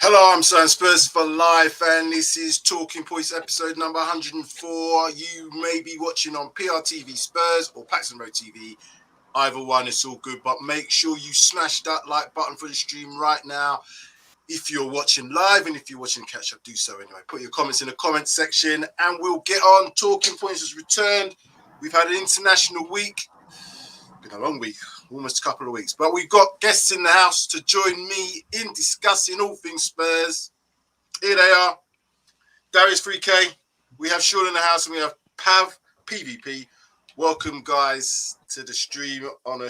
Hello, I'm SUBSRCRIBE for life, and this is Talking Points episode number 104. You may be watching on PRTvSpurs or Paxton Road TV. Either one, it's all good, but make sure you smash that like button for the stream right now. If you're watching live and if you're watching catch up, do so anyway. Put your comments in the comment section and we'll get on. Talking Points has returned. We've had an international week. Been a long week, almost a couple of weeks, but we've got guests in the house to join me in discussing all things Spurs. Here they are, Darius 3K, we have Sean in the house, and we have Pav PvP. Welcome, guys, to the stream on a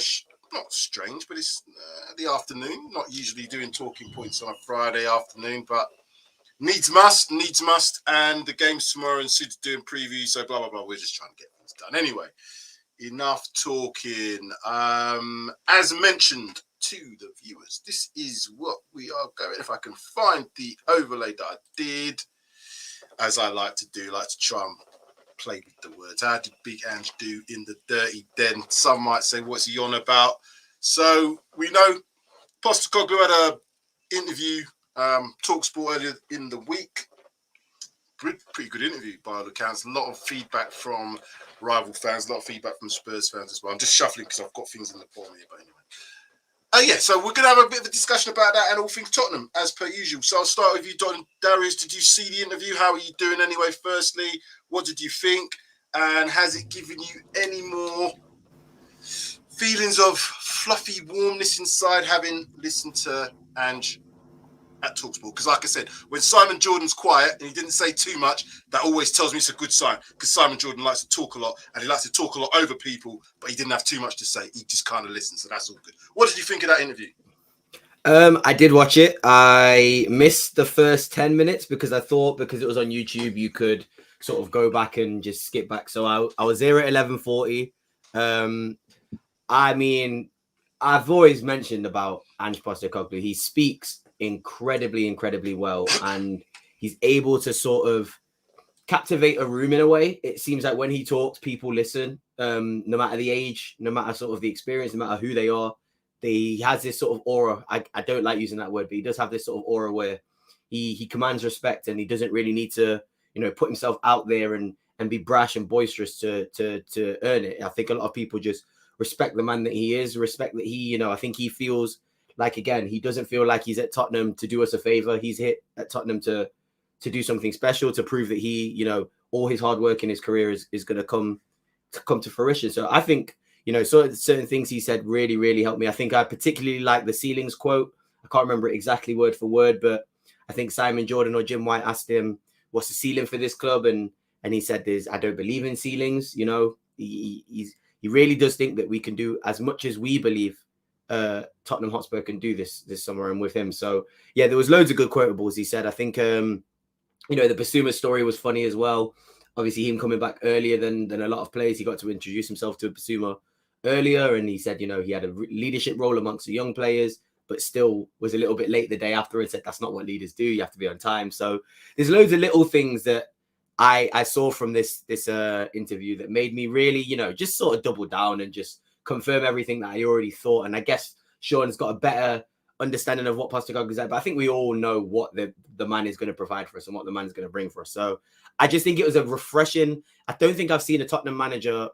not strange, but it's the afternoon. Not usually doing talking points on a Friday afternoon, but needs must, and the game's tomorrow and Sid's doing previews, so blah blah blah. We're just trying to get things done anyway. Enough talking. As mentioned to the viewers, this is what we are going. If I can find the overlay that I did, as I like to do, like to try and play with the words. How did Big Ange do in the dirty den? Some might say, what's he on about? So we know Postecoglou had an interview, TalkSport earlier in the week. Pretty good interview by all accounts. A lot of feedback from rival fans, a lot of feedback from Spurs fans as well. I'm just shuffling because I've got things in the bottom here, but anyway. So we're going to have a bit of a discussion about that and all things Tottenham, as per usual. So I'll start with you, Darius. Did you see the interview? How are you doing anyway, firstly? What did you think? And has it given you any more feelings of fluffy warmness inside having listened to Ange at TalkSport? Because like I said, when Simon Jordan's quiet and he didn't say too much, that always tells me it's a good sign, because Simon Jordan likes to talk a lot and he likes to talk a lot over people, but he didn't have too much to say. He just kind of listened, so that's all good. What did you think of that interview? I did watch it. I missed the first 10 minutes because I thought because it was on YouTube, you could sort of go back and just skip back. So I was there at 11:40. I mean, I've always mentioned about Ange Postecoglou. He speaks incredibly well, and he's able to sort of captivate a room in a way. It seems like when he talks, people listen, no matter the age, no matter sort of the experience, no matter who they are. He has this sort of aura. I don't like using that word, but he does have this sort of aura where he commands respect, and he doesn't really need to, put himself out there and be brash and boisterous to earn it. I think a lot of people just respect the man that he is, respect that he, I think he feels like, again, he doesn't feel like he's at Tottenham to do us a favor. He's hit at Tottenham to do something special, to prove that he, all his hard work in his career is going to come to fruition. So I think, certain things he said really helped me. I think I particularly like the ceilings quote. I can't remember it exactly word for word, but I think Simon Jordan or Jim White asked him, what's the ceiling for this club? And he said, I don't believe in ceilings. He really does think that we can do as much as we believe Tottenham Hotspur can do this summer, and with him. So yeah, there was loads of good quotables. He said, I think, the Basuma story was funny as well. Obviously him coming back earlier than a lot of players. He got to introduce himself to Basuma earlier, and he said, he had a leadership role amongst the young players, but still was a little bit late the day after and said, that's not what leaders do. You have to be on time. So there's loads of little things that I saw from this interview that made me really, just sort of double down and just confirm everything that I already thought. And I guess Sean's got a better understanding of what Postecoglou is like, but I think we all know what the man is going to provide for us and what the man's going to bring for us. So I just think it was a refreshing. I don't think I've seen a Tottenham manager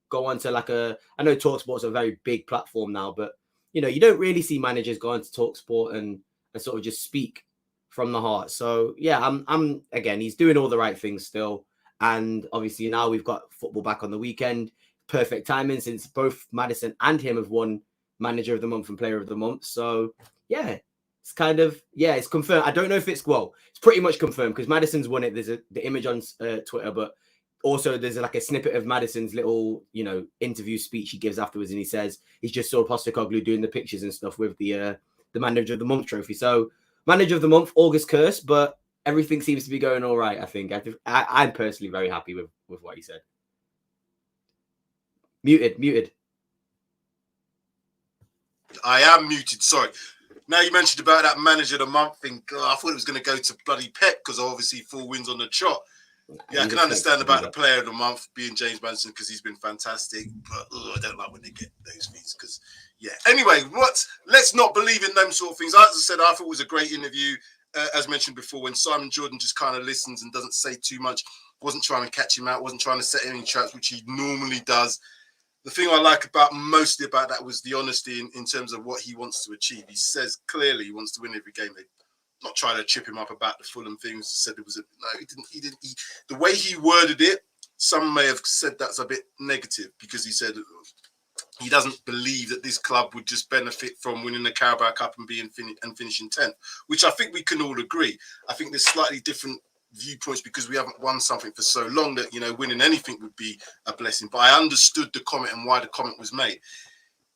go on to I know TalkSport's a very big platform now, but you don't really see managers go on to TalkSport and sort of just speak from the heart. So yeah, I'm again, he's doing all the right things still. And obviously now we've got football back on the weekend. Perfect timing, since both Maddison and him have won Manager of the Month and Player of the Month. So yeah, it's kind of, it's confirmed. I don't know if it's pretty much confirmed because Maddison's won it. There's the image on Twitter, but also there's like a snippet of Maddison's little, interview speech he gives afterwards, and he says he's just saw Postecoglou doing the pictures and stuff with the Manager of the Month trophy. So Manager of the Month, August curse, but everything seems to be going all right. I think I'm personally very happy with what he said. Muted. I am muted. Sorry. Now you mentioned about that Manager of the Month thing. I thought it was going to go to bloody Pep because obviously 4 wins on the trot. Yeah, I can understand about the Player of the Month being James Maddison because he's been fantastic, but I don't like when they get those things because, yeah. Anyway, let's not believe in them sort of things. As I said, I thought it was a great interview. as mentioned before, when Simon Jordan just kind of listens and doesn't say too much, wasn't trying to catch him out, wasn't trying to set any traps, which he normally does. The thing I like mostly about that was the honesty in terms of what he wants to achieve. He says clearly he wants to win every game. They're not trying to trip him up about the Fulham things. He said it was he didn't. The way he worded it, some may have said that's a bit negative because he said he doesn't believe that this club would just benefit from winning the Carabao Cup and finishing 10th, which I think we can all agree. I think there's slightly different viewpoints because we haven't won something for so long that, winning anything would be a blessing. But I understood the comment and why the comment was made.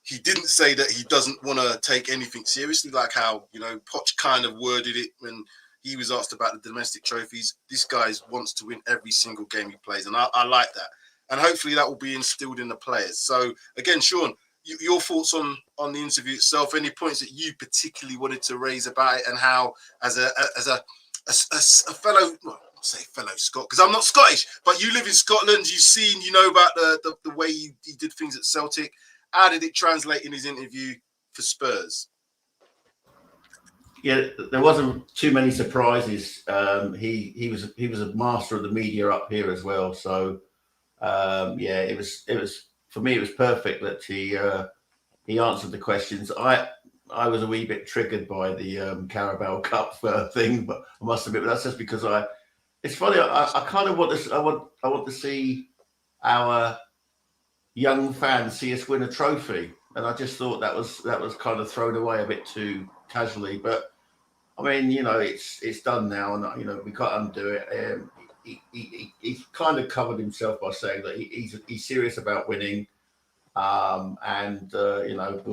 He didn't say that he doesn't want to take anything seriously, like how, Poch kind of worded it when he was asked about the domestic trophies. This guy wants to win every single game he plays, and I like that. And hopefully that will be instilled in the players. So, again, Sean, your thoughts on the interview itself, any points that you particularly wanted to raise about it and how, as a fellow, well, I'll say fellow Scot, because I'm not Scottish, but you live in Scotland, you've seen, about the way he did things at Celtic. How did it translate in his interview for Spurs? Yeah, there wasn't too many surprises. He was a master of the media up here as well. So it was for me. It was perfect that he answered the questions. I was a wee bit triggered by the Carabao Cup thing, but I must admit, but that's just because it's funny. I kind of want this. I want to see our young fans see us win a trophy, and I just thought that was kind of thrown away a bit too casually. But I mean, it's done now, and we can't undo it. He kind of covered himself by saying that he's serious about winning. We'll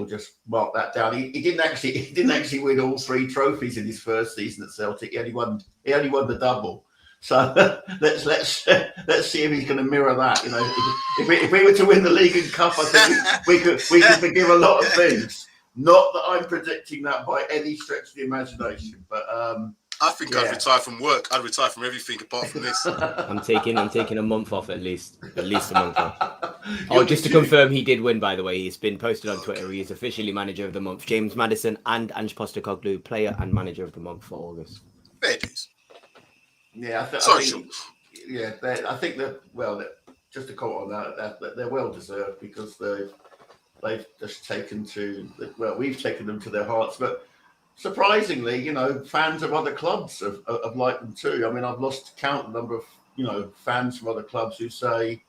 just mark that down. He didn't actually win all 3 trophies in his first season at Celtic. He only won the double. So let's see if he's going to mirror that. If we were to win the league and cup, I think we could forgive a lot of things. Not that I'm predicting that by any stretch of the imagination, but I think I'd retire from work. I'd retire from everything apart from this. I'm taking a month off at least a month off. Just to confirm, he did win. By the way, he's been posted on Twitter. He is officially manager of the month. James Maddison and Ange Postecoglou, player and manager of the month for August. Fair dues. Yeah, I think just to comment on that they're well deserved because they've just we've taken them to their hearts, but. Surprisingly, fans of other clubs have liked them too. I mean, I've lost count the number of, fans from other clubs who say,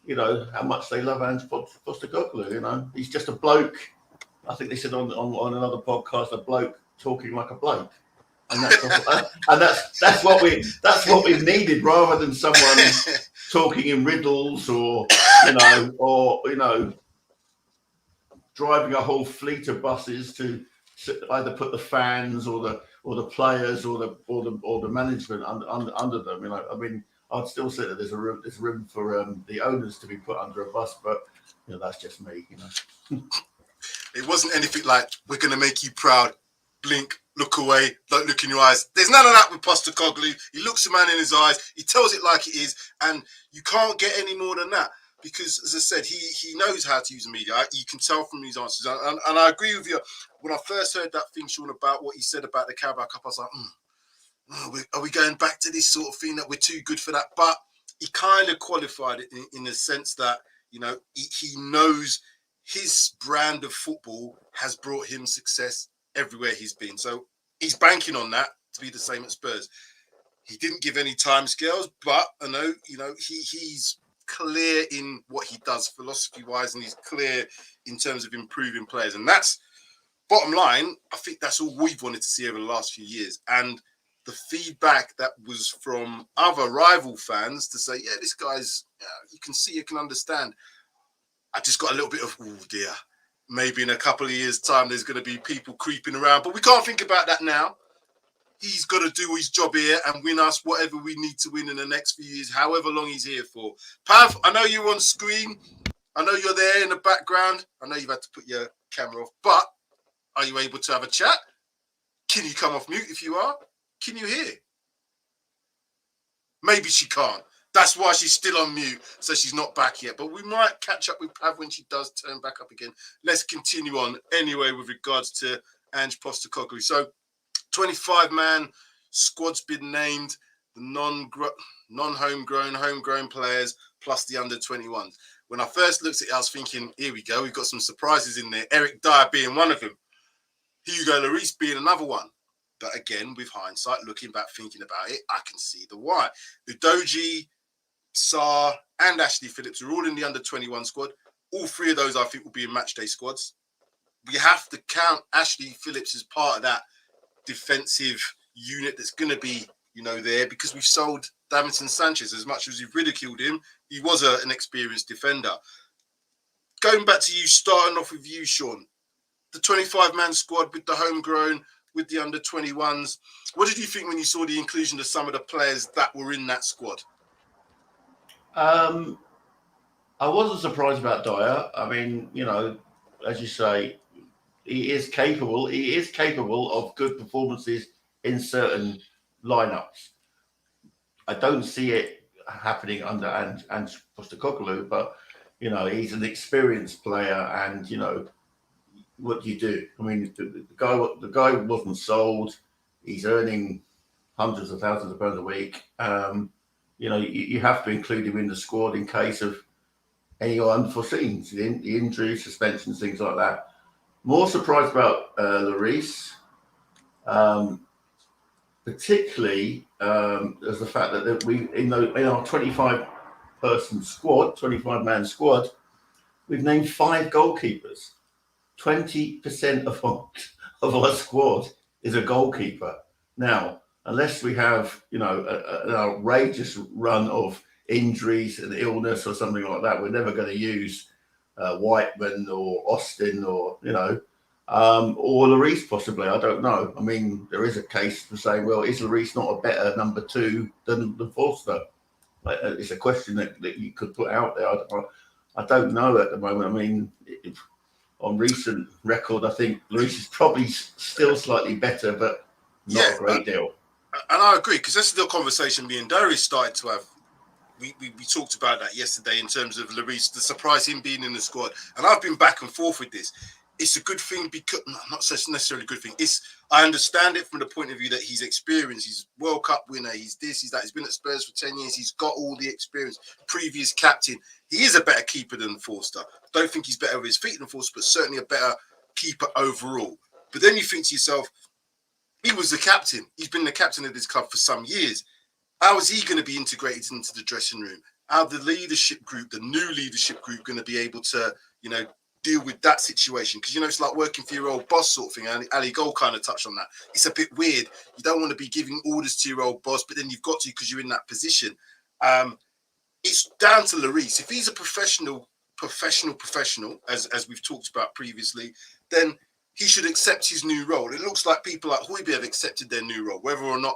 how much they love Ange Postecoglou. He's just a bloke. I think they said on another podcast, a bloke talking like a bloke, and that's what we've needed rather than someone talking in riddles or driving a whole fleet of buses to either put the fans or the players or the management under them. I mean, I'd still say that there's room for the owners to be put under a bus, but that's just me. It wasn't anything like we're going to make you proud. Blink, look away, don't look in your eyes. There's none of that with Postecoglou. He looks a man in his eyes. He tells it like it is, and you can't get any more than that. Because, as I said, he knows how to use the media. You can tell from his answers. And I agree with you. When I first heard that thing, Sean, about what he said about the Carabao Cup, I was like, are we going back to this sort of thing that we're too good for that? But he kind of qualified it in the sense that, he knows his brand of football has brought him success everywhere he's been. So he's banking on that to be the same at Spurs. He didn't give any timescales, but I know, he's clear in what he does philosophy-wise, and he's clear in terms of improving players. And that's, bottom line, I think that's all we've wanted to see over the last few years. And the feedback that was from other rival fans to say, yeah, this guy's, you can see, you can understand. I just got a little bit of, oh dear, maybe in a couple of years' time, there's going to be people creeping around. But we can't think about that now. He's got to do his job here and win us whatever we need to win in the next few years, however long he's here for. Pav, I know you're on screen. I know you're there in the background. I know you've had to put your camera off, but are you able to have a chat? Can you come off mute if you are? Can you hear? Maybe she can't. That's why she's still on mute, so she's not back yet. But we might catch up with Pav when she does turn back up again. Let's continue on anyway with regards to Ange Postecoglou. So, 25-man squad's been named. The non-homegrown, homegrown players plus the under-21s. When I first looked at it, I was thinking, here we go. We've got some surprises in there. Eric Dyer being one of them. Hugo Lloris being another one. But again, with hindsight, looking back, thinking about it, I can see the why. The Deji, Sarr, and Ashley Phillips are all in the under-21 squad. All three of those, I think, will be in matchday squads. We have to count Ashley Phillips as part of that defensive unit that's going to be, there, because we've sold Davinson Sanchez. As much as we've ridiculed him, he was an experienced defender. Going back to you, starting off with you, Sean, the 25-man squad with the homegrown, with the under-21s. What did you think when you saw the inclusion of some of the players that were in that squad? I wasn't surprised about Dyer. I mean, as you say, he is capable. He is capable of good performances in certain lineups. I don't see it happening under Ange Postecoglou, but he's an experienced player, and what do you do? I mean, the guy wasn't sold. He's earning hundreds of thousands of pounds a week. You have to include him in the squad in case of any unforeseen, the injuries, suspensions, things like that. More surprised about Lloris, particularly as the fact that we in our 25-man squad, we've named 5 goalkeepers. 20% of our squad is a goalkeeper. Now, unless we have an outrageous run of injuries and illness or something like that, we're never going to use Whiteman or Austin or Lloris possibly. I don't know. I mean, there is a case for saying, well, is Lloris not a better number 2 than Forster? It's a question that you could put out there. I don't know at the moment. I mean, on recent record, I think Lloris is probably still slightly better, but not a great deal. And I agree, because this is the conversation me and Darius started to have. We talked about that yesterday in terms of Lloris, the surprise him being in the squad. And I've been back and forth with this. It's a good thing because, not necessarily a good thing. I understand it from the point of view that he's experienced. He's World Cup winner. He's this, he's that. He's been at Spurs for 10 years. He's got all the experience. Previous captain. He is a better keeper than Forster. Don't think he's better with his feet than Forster, but certainly a better keeper overall. But then you think to yourself, he was the captain. He's been the captain of this club for some years. How is he going to be integrated into the dressing room? How the leadership group, the new leadership group, going to be able to, deal with that situation? Because, it's like working for your old boss sort of thing. And Ali Gold kind of touched on that. It's a bit weird. You don't want to be giving orders to your old boss, but then you've got to because you're in that position. It's down to Lloris. If he's a professional, as we've talked about previously, then he should accept his new role. It looks like people like Højbjerg have accepted their new role. Whether or not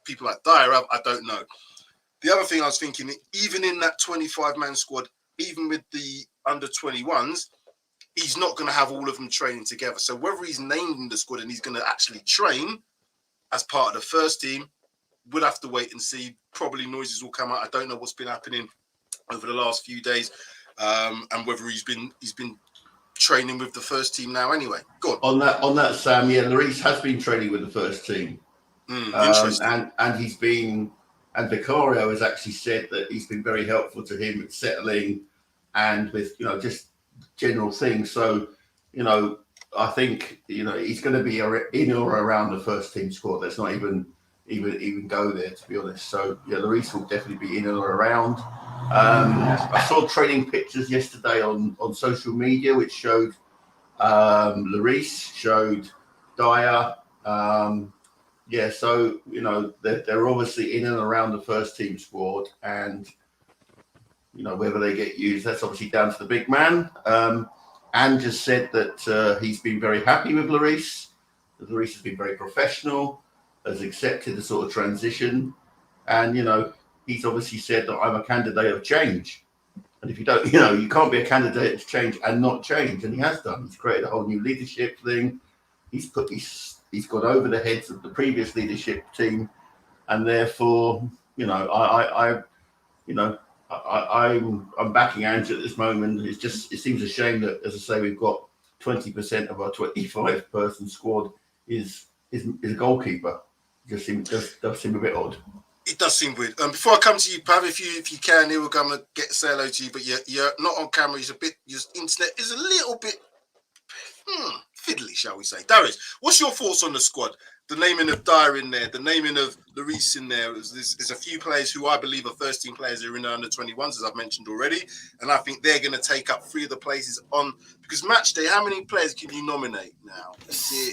people like Dyer have, I don't know. The other thing I was thinking, even in that 25-man squad, even with the under-21s, he's not going to have all of them training together. So whether he's named in the squad and he's going to actually train as part of the first team, we'll have to wait and see. Probably noises will come out. I don't know what's been happening over the last few days, and whether he's been training with the first team now. Anyway, go on. On that, Sam. Yeah, Lloris has been training with the first team, interesting. And he's been. And Vicario has actually said that he's been very helpful to him at settling and with just general things. So I think he's going to be in or around the first team squad. Let's not even go there, to be honest. So yeah, Lloris will definitely be in or around. I saw training pictures yesterday on social media, which showed Lloris, showed Dyer. So they're obviously in and around the first team squad, and whether they get used, that's obviously down to the big man. Ange has said that he's been very happy with Lloris. Lloris has been very professional, has accepted the sort of transition, and he's obviously said that I'm a candidate of change. And if you don't, you can't be a candidate of change and not change, and he has done. He's created a whole new leadership thing. He's gone over the heads of the previous leadership team, and therefore, I'm backing Ange at this moment. It seems a shame that, as I say, we've got 20% of our 25-person squad is is a goalkeeper. Does seem a bit odd. It does seem weird. Before I come to you, Pav, if you can, here we'll come and say hello to you. But you're not on camera. Your internet is a little bit fiddly, shall we say? Darius, what's your thoughts on the squad? The naming of Dyer in there, the naming of Lloris in there. There's a few players who I believe are first team players who are in the under 21s, as I've mentioned already, and I think they're going to take up 3 of the places on, because match day. How many players can you nominate now?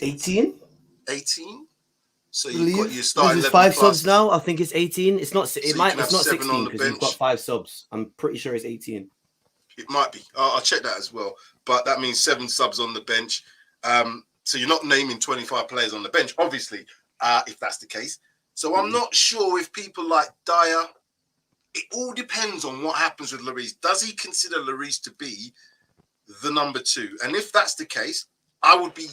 18. 18. So you've got your starting There's 11 5 plus. subs now. I think it's 18. It's not. It's not 16 because we've got 5 subs. I'm pretty sure it's 18. It might be. I'll check that as well. But that means 7 subs on the bench. So you're not naming 25 players on the bench, obviously, if that's the case. So I'm not sure if people like Dyer. It all depends on what happens with Lloris. Does he consider Lloris to be the number 2? And if that's the case, I would be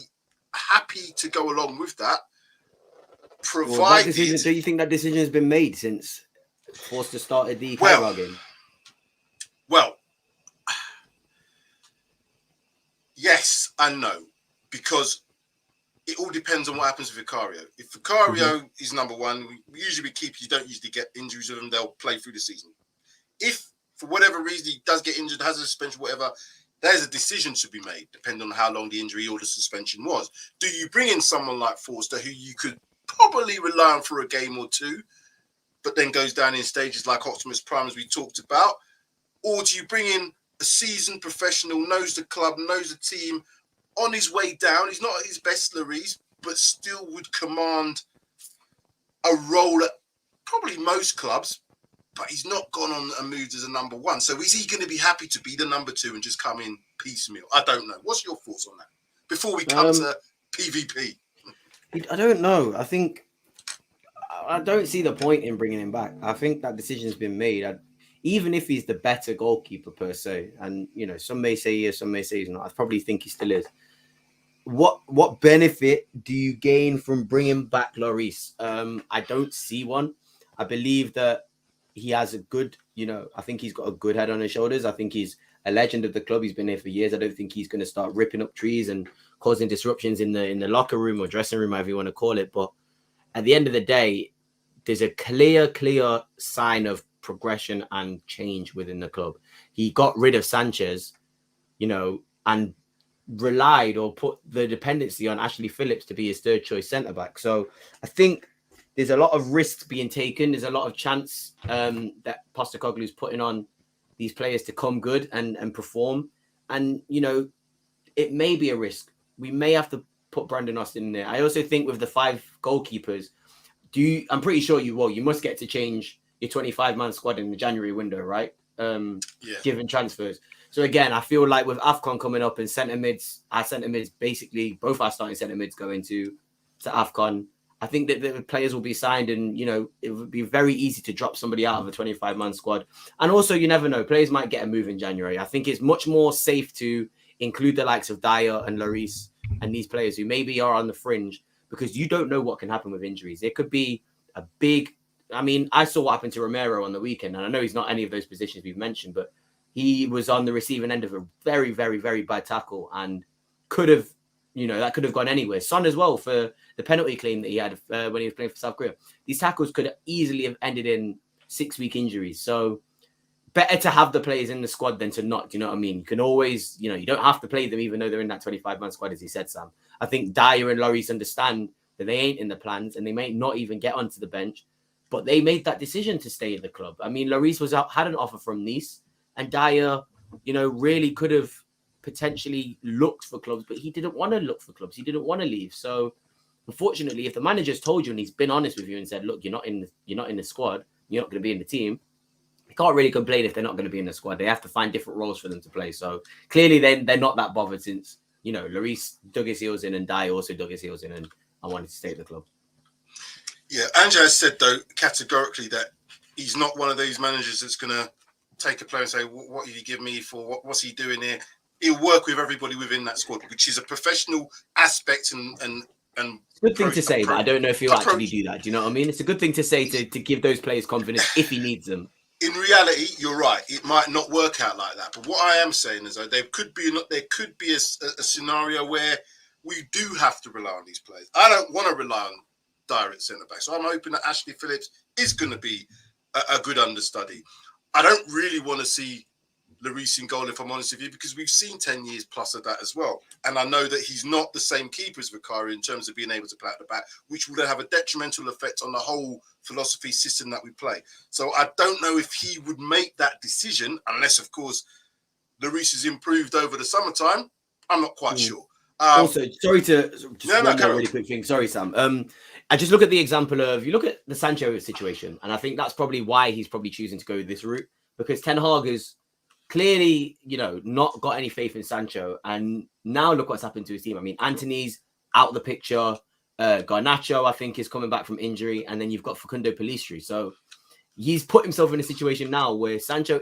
happy to go along with that. Provided, do you think that decision has been made since Forster started the Carabao game? Well, yes and no, because it all depends on what happens with Vicario. If Vicario is number 1, usually with keepers, you don't usually get injuries with them. They'll play through the season. If, for whatever reason, he does get injured, has a suspension, whatever, there's a decision to be made, depending on how long the injury or the suspension was. Do you bring in someone like Forster, who you could probably rely on for a game or 2, but then goes down in stages like Optimus Prime, as we talked about? Or do you bring in a seasoned professional, knows the club, knows the team, on his way down? He's not at his best, Lloris, but still would command a role at probably most clubs, but he's not gone on and moved as a number 1. So is he going to be happy to be the number 2 and just come in piecemeal? I don't know. What's your thoughts on that before we come to PvP? I don't know. I don't see the point in bringing him back. I think that decision's been made. Even if he's the better goalkeeper per se, and some may say he is, some may say he's not. I probably think he still is. What benefit do you gain from bringing back Lloris? I don't see one. I believe that he has a good, I think he's got a good head on his shoulders. I think he's a legend of the club. He's been here for years. I don't think he's going to start ripping up trees and causing disruptions in the locker room or dressing room, however you want to call it. But at the end of the day, there's a clear sign of progression and change within the club. He got rid of Sanchez, and relied or put the dependency on Ashley Phillips to be his 3rd choice centre back. So I think there's a lot of risks being taken. There's a lot of chance that Postecoglou's putting on these players to come good and perform. And, it may be a risk. We may have to put Brandon Austin in there. I also think with the 5 goalkeepers, I'm pretty sure you must get to change your 25-man squad in the January window, right? Given transfers. So again, I feel like with AFCON coming up and our centre mids, basically both our starting centre mids going to AFCON, I think that the players will be signed, and it would be very easy to drop somebody out of a 25-man squad. And also, you never know, players might get a move in January. I think it's much more safe to include the likes of Dyer and Lloris and these players who maybe are on the fringe, because you don't know what can happen with injuries. It could be a big. I saw what happened to Romero on the weekend, and I know he's not any of those positions we've mentioned, but he was on the receiving end of a very, very, very bad tackle and could have, that could have gone anywhere. Son as well, for the penalty claim that he had when he was playing for South Korea. These tackles could have easily have ended in 6-week injuries. So better to have the players in the squad than to not. Do you know what I mean? You can always, you don't have to play them even though they're in that 25-man squad, as he said, Sam. I think Dyer and Lloris understand that they ain't in the plans and they may not even get onto the bench, but they made that decision to stay at the club. Lloris had an offer from Nice, and Dyer, really could have potentially looked for clubs, but he didn't want to look for clubs. He didn't want to leave. So unfortunately, if the manager's told you and he's been honest with you and said, look, you're not in the squad, you're not going to be in the team, you can't really complain if they're not going to be in the squad. They have to find different roles for them to play. So clearly they're not that bothered, since, Lloris dug his heels in and Dyer also dug his heels in and I wanted to stay at the club. Yeah, Ange has said, though, categorically that he's not one of those managers that's going to take a player and say, what did you give me for? What's he doing here? He'll work with everybody within that squad, which is a professional aspect and good thing to say, but I don't know if he'll actually do that. Do you know what I mean? It's a good thing to say to give those players confidence if he needs them. In reality, you're right. It might not work out like that. But what I am saying is that there could be a scenario where we do have to rely on these players. I don't want to rely on direct centre back, so I'm hoping that Ashley Phillips is going to be a good understudy. I don't really want to see Lloris in goal, if I'm honest with you, because we've seen 10 years plus of that as well. And I know that he's not the same keeper as Vicario in terms of being able to play at the back, which will then have a detrimental effect on the whole philosophy system that we play. So I don't know if he would make that decision, unless, of course, Lloris has improved over the summertime. I'm not quite sure. Also, sorry to just one more really quick thing. Sorry, Sam. I just look at the example of, you look at the Sancho situation, and I think that's probably why he's probably choosing to go this route, because Ten Hag has clearly, not got any faith in Sancho, and now look what's happened to his team. I mean, Anthony's out of the picture. Garnacho, I think, is coming back from injury, and then you've got Facundo Pellistri. So he's put himself in a situation now where Sancho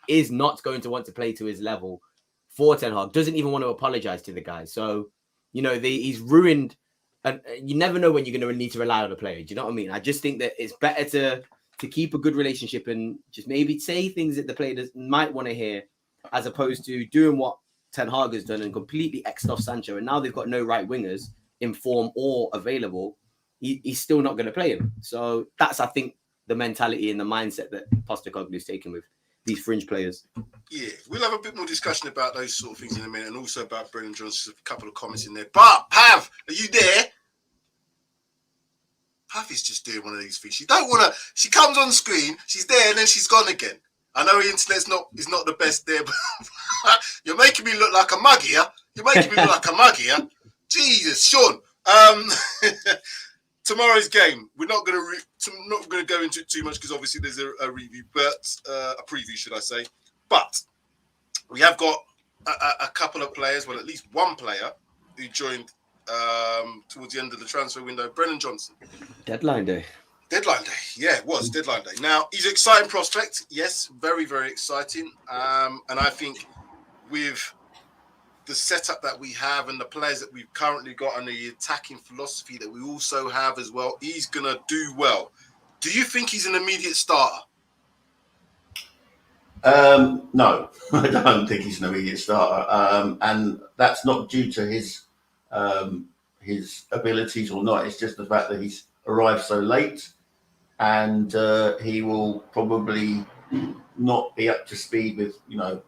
is not going to want to play to his level for Ten Hag, doesn't even want to apologize to the guy. So, he's ruined, and you never know when you're going to need to rely on a player. Do you know what I mean? I just think that it's better to keep a good relationship and just maybe say things that the players might want to hear, as opposed to doing what Ten Hag has done and completely X'd off Sancho. And now they've got no right wingers in form or available. He's still not going to play him. So that's, I think, the mentality and the mindset that Postecoglou is taking with these fringe players. Yeah, we'll have a bit more discussion about those sort of things in a minute, and also about Brendan Johnson. A couple of comments in there. But Pav, are you there? Pav is just doing one of these things. She don't want to. She comes on screen, she's there, and then she's gone again. I know the internet's not the best there, but you're making me look like a mug here. You're making me look like a mug here. Jesus, Sean. Tomorrow's game, we're not going to go into it too much because obviously there's a review, but a preview, should I say? But we have got a couple of players, well, at least one player who joined towards the end of the transfer window, Brendan Johnson. Deadline day. Deadline day, yeah, it was deadline day. Now, he's an exciting prospect, yes, very, very exciting. And I think with the setup that we have and the players that we've currently got and the attacking philosophy that we also have as well, he's going to do well. Do you think he's an immediate starter? No, I don't think he's an immediate starter. And that's not due to his abilities or not. It's just the fact that he's arrived so late, and he will probably not be up to speed with,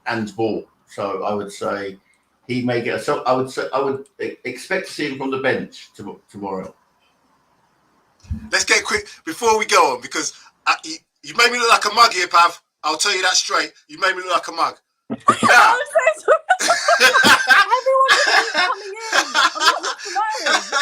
Ange's ball. So I would say he may get a. I would expect to see him from the bench tomorrow. Let's get quick before we go on, because you made me look like a mug here, Pav. I'll tell you that straight. You made me look like a mug. Now, I'm so sorry. Everyone's coming in. I'm not promoting.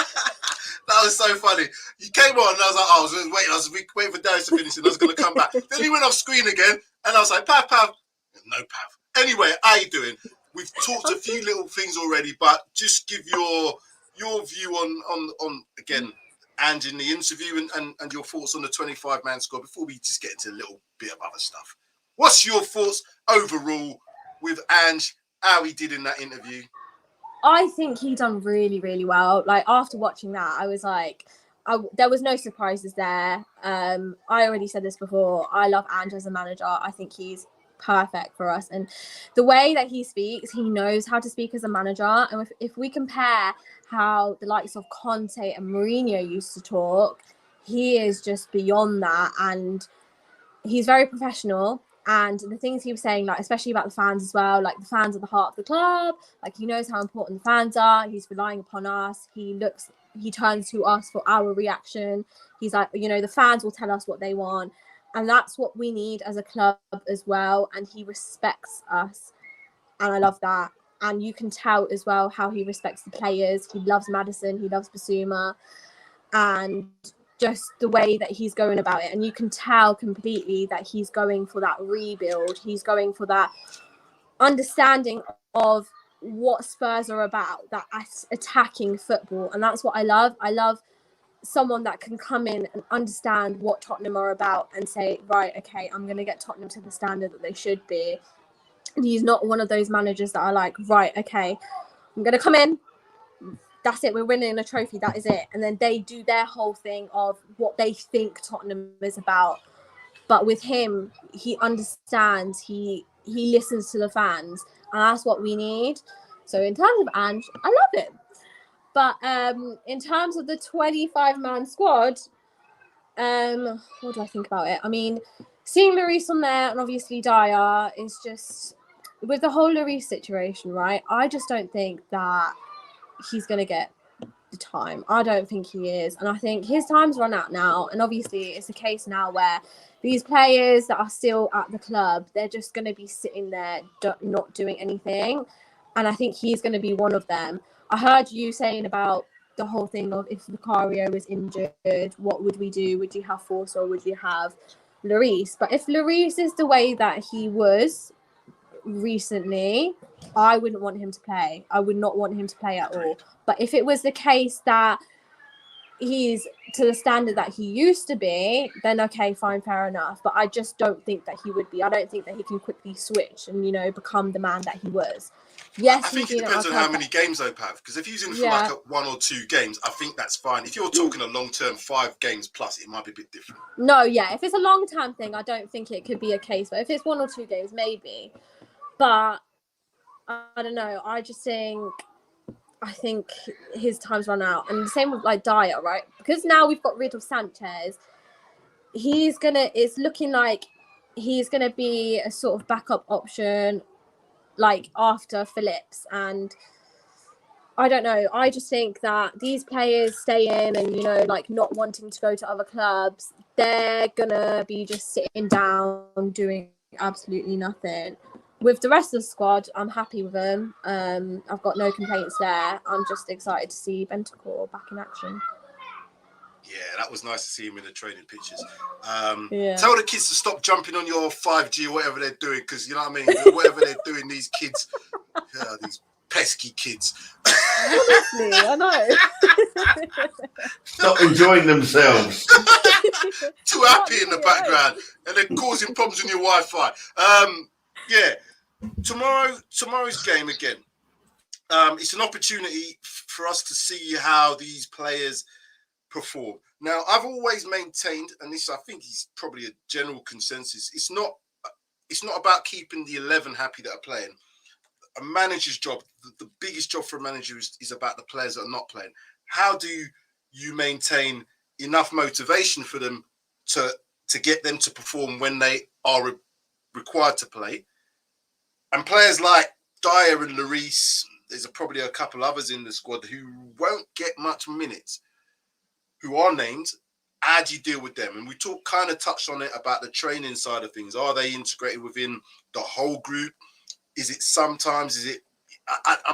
That was so funny. You came on and I was like, I was waiting for Darius to finish and I was going to come back. Then he went off screen again and I was like, Pav. No, Pav. Anyway, how you doing? We've talked a few little things already, but just give your view on again, Ange in the interview and your thoughts on the 25-man squad before we just get into a little bit of other stuff. What's your thoughts overall with Ange, how he did in that interview? I think he done really, really well. Like, after watching that, I was like, there was no surprises there. I already said this before. I love Ange as a manager. I think he's perfect for us. And the way that he speaks, he knows how to speak as a manager. And if we compare how the likes of Conte and Mourinho used to talk, he is just beyond that. And he's very professional. And the things he was saying, like, especially about the fans as well, like, the fans are the heart of the club. Like, he knows how important the fans are. He's relying upon us. He turns to us for our reaction. He's like, the fans will tell us what they want. And that's what we need as a club as well. And he respects us. And I love that. And you can tell as well how he respects the players. He loves Maddison. He loves Basuma. And just the way that he's going about it. And you can tell completely that he's going for that rebuild. He's going for that understanding of what Spurs are about, that attacking football. And that's what I love. I love someone that can come in and understand what Tottenham are about and say, right, okay, I'm going to get Tottenham to the standard that they should be. And he's not one of those managers that are like, right, okay, I'm going to come in. That's it. We're winning a trophy. That is it. And then they do their whole thing of what they think Tottenham is about. But with him, he understands. He listens to the fans, and that's what we need. So in terms of Ange, I love it. But in terms of the 25-man squad, what do I think about it? I mean, seeing Lloris on there and obviously Dyer is just, with the whole Lloris situation, right? I just don't think that he's going to get the time. I don't think he is. And I think his time's run out now. And obviously it's a case now where these players that are still at the club, they're just going to be sitting there not doing anything. And I think he's going to be one of them. I heard you saying about the whole thing of if Vicario was injured, what would we do? Would you have Force or would you have Lloris? But if Lloris is the way that he was recently, I wouldn't want him to play. I would not want him to play at all. But if it was the case that he's to the standard that he used to be, then okay, fine, fair enough. But I just don't think that he would be. I don't think that he can quickly switch and, you know, become the man that he was. Yes, I think it depends on how many games they have. Because if he's in for like 1 or 2 games, I think that's fine. If you're talking a long-term 5 games plus, it might be a bit different. No, yeah. If it's a long-term thing, I don't think it could be a case. But if it's 1 or 2 games, maybe. But I don't know. I think his time's run out. And the same with like Dyer, right? Because now we've got rid of Sanchez, it's looking like he's gonna be a sort of backup option, like after Phillips. And I don't know. I just think that these players staying and, you know, like not wanting to go to other clubs, they're gonna be just sitting down doing absolutely nothing. With the rest of the squad, I'm happy with them. I've got no complaints there. I'm just excited to see Bentancur back in action. Yeah, that was nice to see him in the training pictures. Tell the kids to stop jumping on your 5G or whatever they're doing, because, you know what I mean? Whatever they're doing, these kids, these pesky kids. Honestly, I know. Stop enjoying themselves. Too happy in the background, and they're causing problems on your Wi-Fi. Yeah. Tomorrow's game again. It's an opportunity for us to see how these players perform. Now, I've always maintained, and this I think is probably a general consensus, it's not about keeping the 11 happy that are playing. A manager's job, the biggest job for a manager is about the players that are not playing. How do you maintain enough motivation for them to get them to perform when they are required to play? And players like Dyer and Lloris, there's probably a couple others in the squad who won't get much minutes, who are named. How do you deal with them? And we kind of touched on it about the training side of things. Are they integrated within the whole group? I'm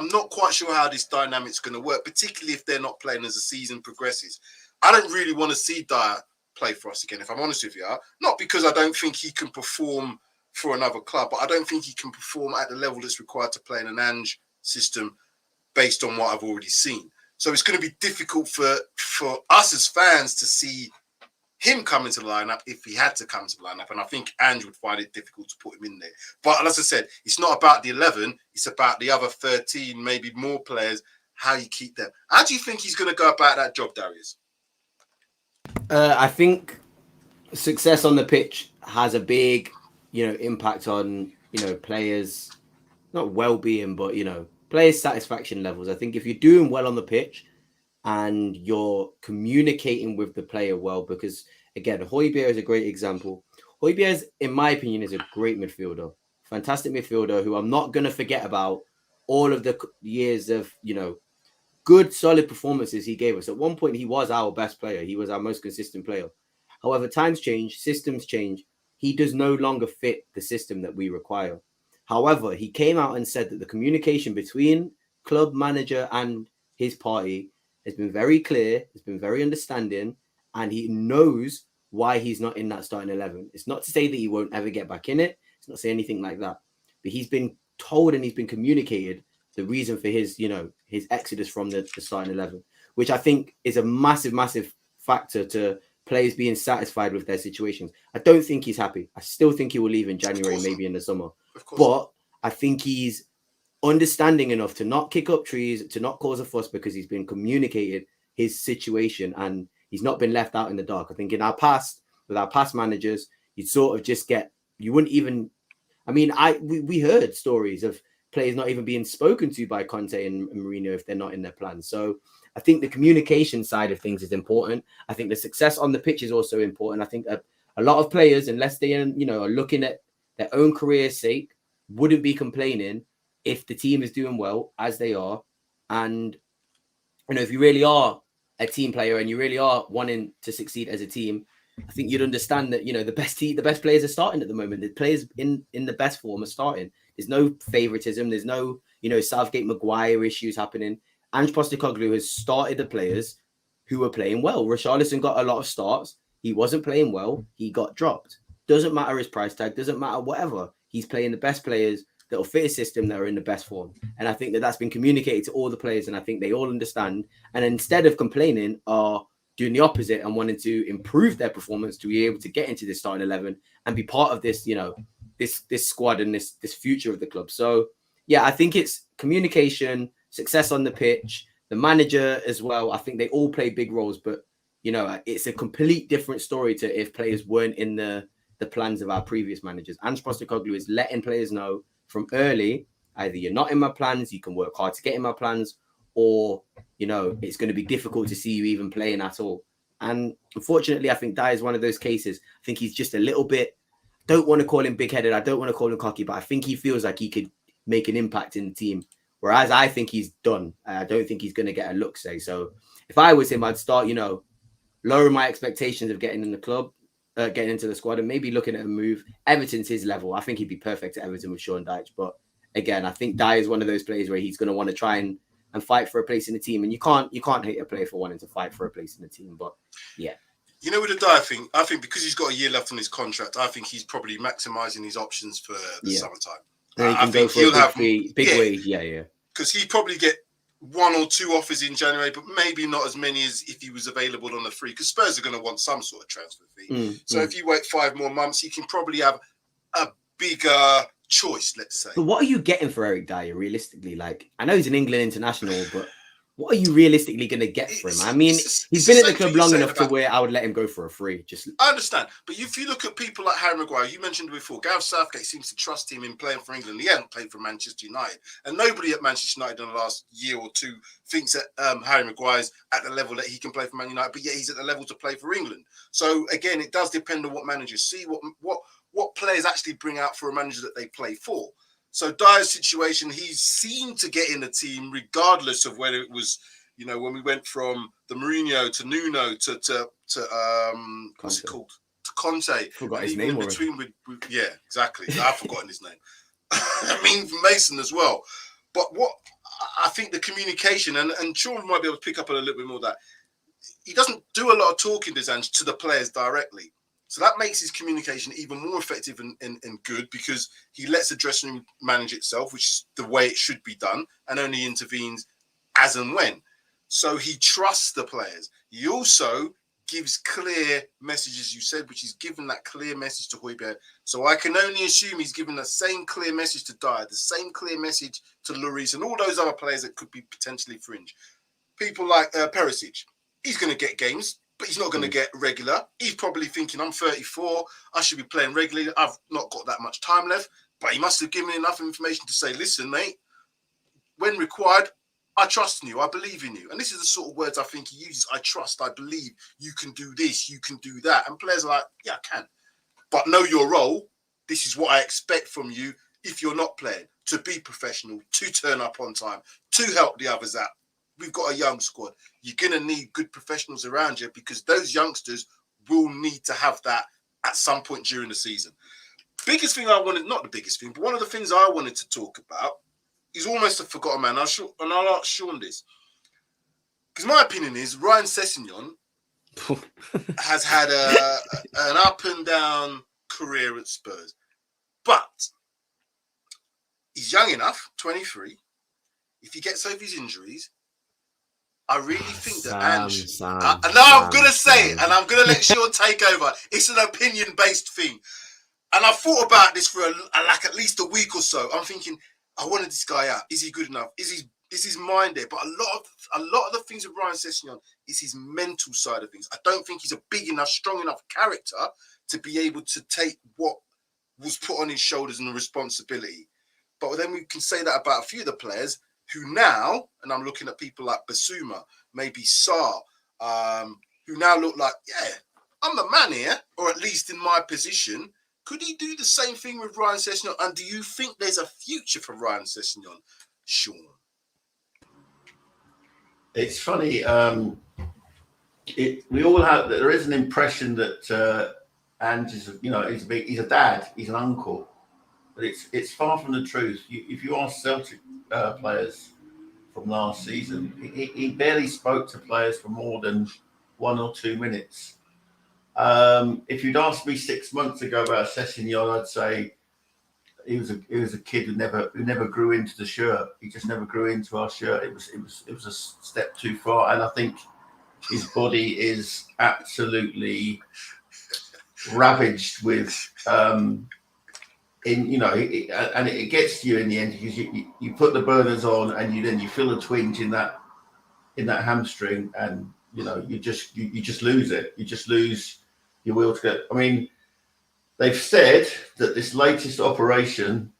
not quite sure how this dynamic's going to work, particularly if they're not playing as the season progresses. I don't really want to see Dyer play for us again, if I'm honest with you. Not because I don't think he can perform for another club, but I don't think he can perform at the level that's required to play in an Ange system based on what I've already seen. So it's going to be difficult for us as fans to see him come into the lineup if he had to come to the lineup. And I think Ange would find it difficult to put him in there. But as I said, it's not about the 11. It's about the other 13, maybe more players, how you keep them. How do you think he's going to go about that job, Darius? I think success on the pitch has a big, impact on, players, not well-being, but, players' satisfaction levels. I think if you're doing well on the pitch and you're communicating with the player well, because, again, Højbjerg is a great example. Højbjerg, in my opinion, is a great midfielder, fantastic midfielder who I'm not going to forget about all of the years of, good, solid performances he gave us. At one point, he was our best player. He was our most consistent player. However, times change, systems change. He does no longer fit the system that we require. However, he came out and said that the communication between club manager and his party has been very clear, has been very understanding, and he knows why he's not in that starting 11. It's not to say that he won't ever get back in it. It's not to say anything like that. But he's been told and he's been communicated the reason for his, his exodus from the starting 11, which I think is a massive, massive factor to players being satisfied with their situations. I don't think he's happy. I still think he will leave in January, maybe in the summer. But I think he's understanding enough to not kick up trees, to not cause a fuss, because he's been communicated his situation and he's not been left out in the dark. I think in our past, with our past managers, you'd sort of just you wouldn't even, we heard stories of players not even being spoken to by Conte and Mourinho if they're not in their plans. So I think the communication side of things is important. I think the success on the pitch is also important. I think a lot of players, unless they, are looking at their own career's sake, wouldn't be complaining if the team is doing well as they are. And, if you really are a team player and you really are wanting to succeed as a team, I think you'd understand that, the best players are starting at the moment. The players in the best form are starting. There's no favoritism. There's no, Southgate Maguire issues happening. Ange Postecoglou has started the players who were playing well. Richarlison got a lot of starts. He wasn't playing well. He got dropped. Doesn't matter his price tag. Doesn't matter whatever. He's playing the best players that will fit his system, that are in the best form. And I think that that's been communicated to all the players, and I think they all understand. And instead of complaining, are doing the opposite and wanting to improve their performance to be able to get into this starting 11 and be part of this, this squad and this future of the club. So, yeah, I think it's communication, success on the pitch, the manager as well. I think they all play big roles, but it's a complete different story to if players weren't in the plans of our previous managers. Ange Postecoglou is letting players know from early, either you're not in my plans, you can work hard to get in my plans, or it's going to be difficult to see you even playing at all. And unfortunately, I think Dyer is one of those cases. I think he's just a little bit, don't want to call him big-headed, I don't want to call him cocky, but I think he feels like he could make an impact in the team. Whereas I think he's done. I don't think he's going to get a look, say. So if I was him, I'd start, lowering my expectations of getting in the club, getting into the squad, and maybe looking at a move. Everton's his level. I think he'd be perfect at Everton with Sean Dyche. But again, I think Dyer is one of those players where he's going to want to try and fight for a place in the team. And you can't hate a player for wanting to fight for a place in the team. But yeah. With the Dyer thing, I think because he's got a year left on his contract, I think he's probably maximising his options for the summertime. I think he'll have big wage. Yeah. Because he'd probably get 1 or 2 offers in January, but maybe not as many as if he was available on the free, because Spurs are going to want some sort of transfer fee. So if you wait 5 more months, you can probably have a bigger choice, let's say. But what are you getting for Eric Dyer realistically? Like, I know he's an England international, but what are you realistically going to get for him? I mean, he's been at the club long enough to where I would let him go for a free. I understand. But if you look at people like Harry Maguire, you mentioned before, Gareth Southgate seems to trust him in playing for England. He hasn't played for Manchester United. And nobody at Manchester United in the last year or 2 thinks that Harry Maguire's at the level that he can play for Man United, but yet he's at the level to play for England. So, again, it does depend on what managers see, what players actually bring out for a manager that they play for. So Dyer's situation, he's seemed to get in the team regardless of whether it was, when we went from the Mourinho to Nuno to what's it called? To Conte. Forgot his name. In between with yeah, exactly. I've forgotten his name. I mean, Mason as well. But what I think the communication, and Sean might be able to pick up a little bit more of that, he doesn't do a lot of talking, Ange, to the players directly. So that makes his communication even more effective and good, because he lets the dressing room manage itself, which is the way it should be done, and only intervenes as and when. So he trusts the players. He also gives clear messages, you said, which he's given that clear message to Højbjerg. So I can only assume he's given the same clear message to Dyer, the same clear message to Lloris and all those other players that could be potentially fringe. People like Perisic, he's going to get games, but he's not going to get regular. He's probably thinking, I'm 34, I should be playing regularly. I've not got that much time left, but he must have given me enough information to say, listen, mate, when required, I trust in you. I believe in you. And this is the sort of words I think he uses. I trust, I believe, you can do this, you can do that. And players are like, yeah, I can. But know your role. This is what I expect from you if you're not playing. To be professional, to turn up on time, to help the others out. We've got a young squad. You're going to need good professionals around you, because those youngsters will need to have that at some point during the season. Biggest thing I wanted, not the biggest thing, but one of the things I wanted to talk about, he's almost a forgotten man. I'll ask Sean this. Because my opinion is Ryan Sessegnon has had an up and down career at Spurs. But he's young enough, 23. If he gets over his injuries, I really think that Ange... I'm going to say it, and I'm going to let Sean take over. It's an opinion-based thing. And I've thought about this for at least a week or so. I'm thinking, I wanted this guy out. Is he good enough? Is his mind there? But a lot of the things with Ryan Sessegnon is his mental side of things. I don't think he's a big enough, strong enough character to be able to take what was put on his shoulders and the responsibility. But then we can say that about a few of the players. who now, and I'm looking at people like Basuma, maybe Sarr, who now look like, yeah, I'm the man here, or at least in my position. Could he do the same thing with Ryan Sessegnon? And do you think there's a future for Ryan Sessegnon, Sean? It's funny. We all have. There is an impression that Ange is, he's a dad, he's an uncle, but it's far from the truth. If you ask Celtic players from last season, he barely spoke to players for more than 1 or 2 minutes. If you'd asked me 6 months ago about Sessegnon, I'd say he was a kid who never grew into the shirt. He just never grew into our shirt. It was a step too far, and I think his body is absolutely ravaged with and it gets to you in the end because you put the burners on and you feel a twinge in that hamstring, and you just lose it. You just lose your will to get. I mean, they've said that this latest operation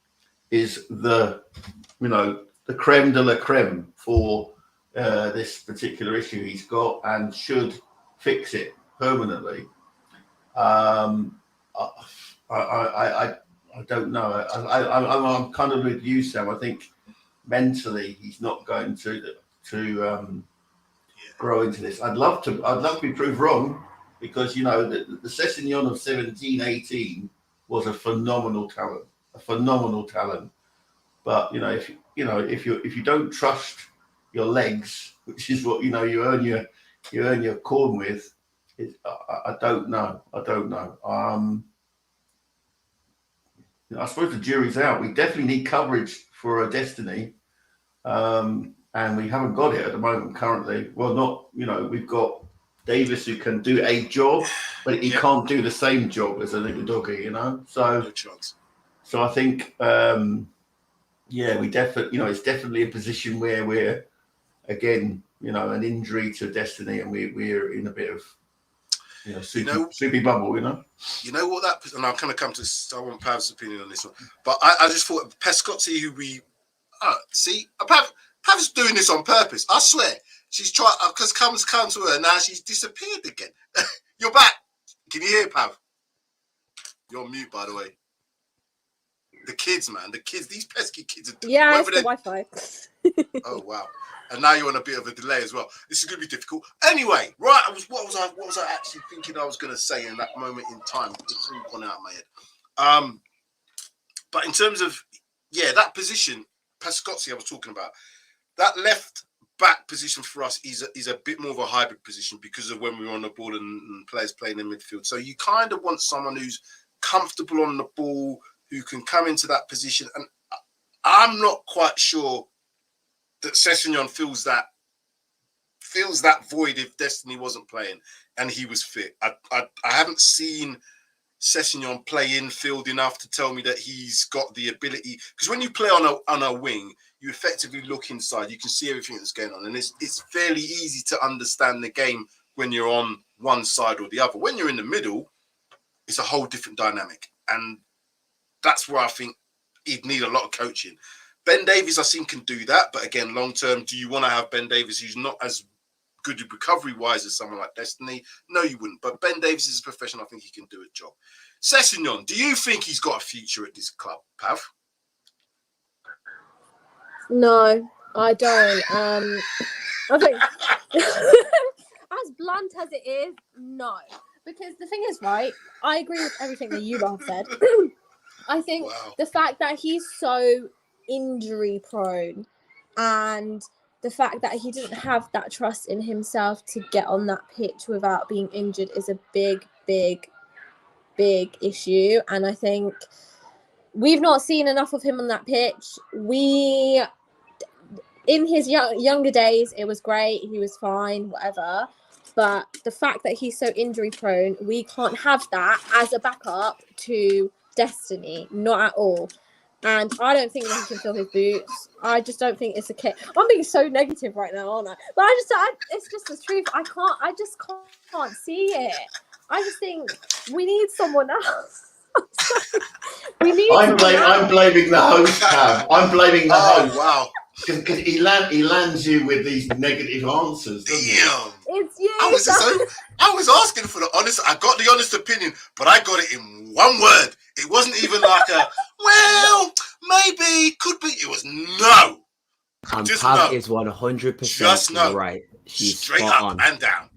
is the creme de la creme for this particular issue he's got, and should fix it permanently. I don't know. I'm kind of with you, Sam. I think mentally he's not going to grow into this. I'd love to be proved wrong, because the Sessegnon of 17-18 was a phenomenal talent. But if you don't trust your legs, which is what you earn your corn with, I don't know. I suppose the jury's out. We definitely need coverage for a Destiny, and we haven't got it at the moment currently. Well, not we've got Davis who can do a job, but he can't do the same job as a little doggy, So, no chance. So I think, we definitely, it's definitely a position where we're again, an injury to Destiny, and we're in a bit of soupy bubble, You know what that, and I'll kind of come to, I want Pav's opinion on this one, but I just thought Pescozzi, who we see, Pav's doing this on purpose. I swear, she's trying, because comes to her now, she's disappeared again. You're back. Can you hear, Pav? You're on mute, by the way. The kids, man, these pesky kids are. Yeah, it's the Wi-Fi. Oh wow. And now you're on a bit of a delay as well. This is going to be difficult. Anyway, right, what was I actually thinking I was going to say in that moment in time? It's all gone out of my head. But in terms of, that position, Pescozzi I was talking about, that left back position for us is a bit more of a hybrid position because of when we're on the ball and players playing in midfield. So you kind of want someone who's comfortable on the ball, who can come into that position. And I'm not quite sure that Sessegnon fills that void if Destiny wasn't playing and he was fit. I haven't seen Sessegnon play infield enough to tell me that he's got the ability, because when you play on a wing, you effectively look inside, you can see everything that's going on, and it's fairly easy to understand the game when you're on one side or the other. When you're in the middle, it's a whole different dynamic, and that's where I think he'd need a lot of coaching. Ben Davies, I think, can do that. But again, long term, do you want to have Ben Davies, who's not as good recovery-wise as someone like Destiny? No, you wouldn't. But Ben Davies is a professional. I think he can do a job. Sessegnon, do you think he's got a future at this club, Pav? No, I don't. I think, as blunt as it is, no. Because the thing is, right, I agree with everything that you have said. I think the fact that he's so injury prone and the fact that he doesn't have that trust in himself to get on that pitch without being injured is a big issue. And I think we've not seen enough of him on that pitch. In his younger days, it was great, he was fine, whatever, but the fact that he's so injury prone, we can't have that as a backup to Destiny, not at all. And I don't think that he can fill his boots. I just don't think it's a kit. I'm being so negative right now, aren't I? But it's just the truth. I just can't see it. I just think we need someone else. I'm blaming the host, Pam. I'm blaming the host. Wow. Because he lands you with these negative answers, doesn't he? Damn. It's you. I was asking for the honest. I got the honest opinion, but I got it in one word. It wasn't even like a well, maybe, could be. It was no. And Just Pav no. is 100% Just no. right. She's Straight spot up on. and down.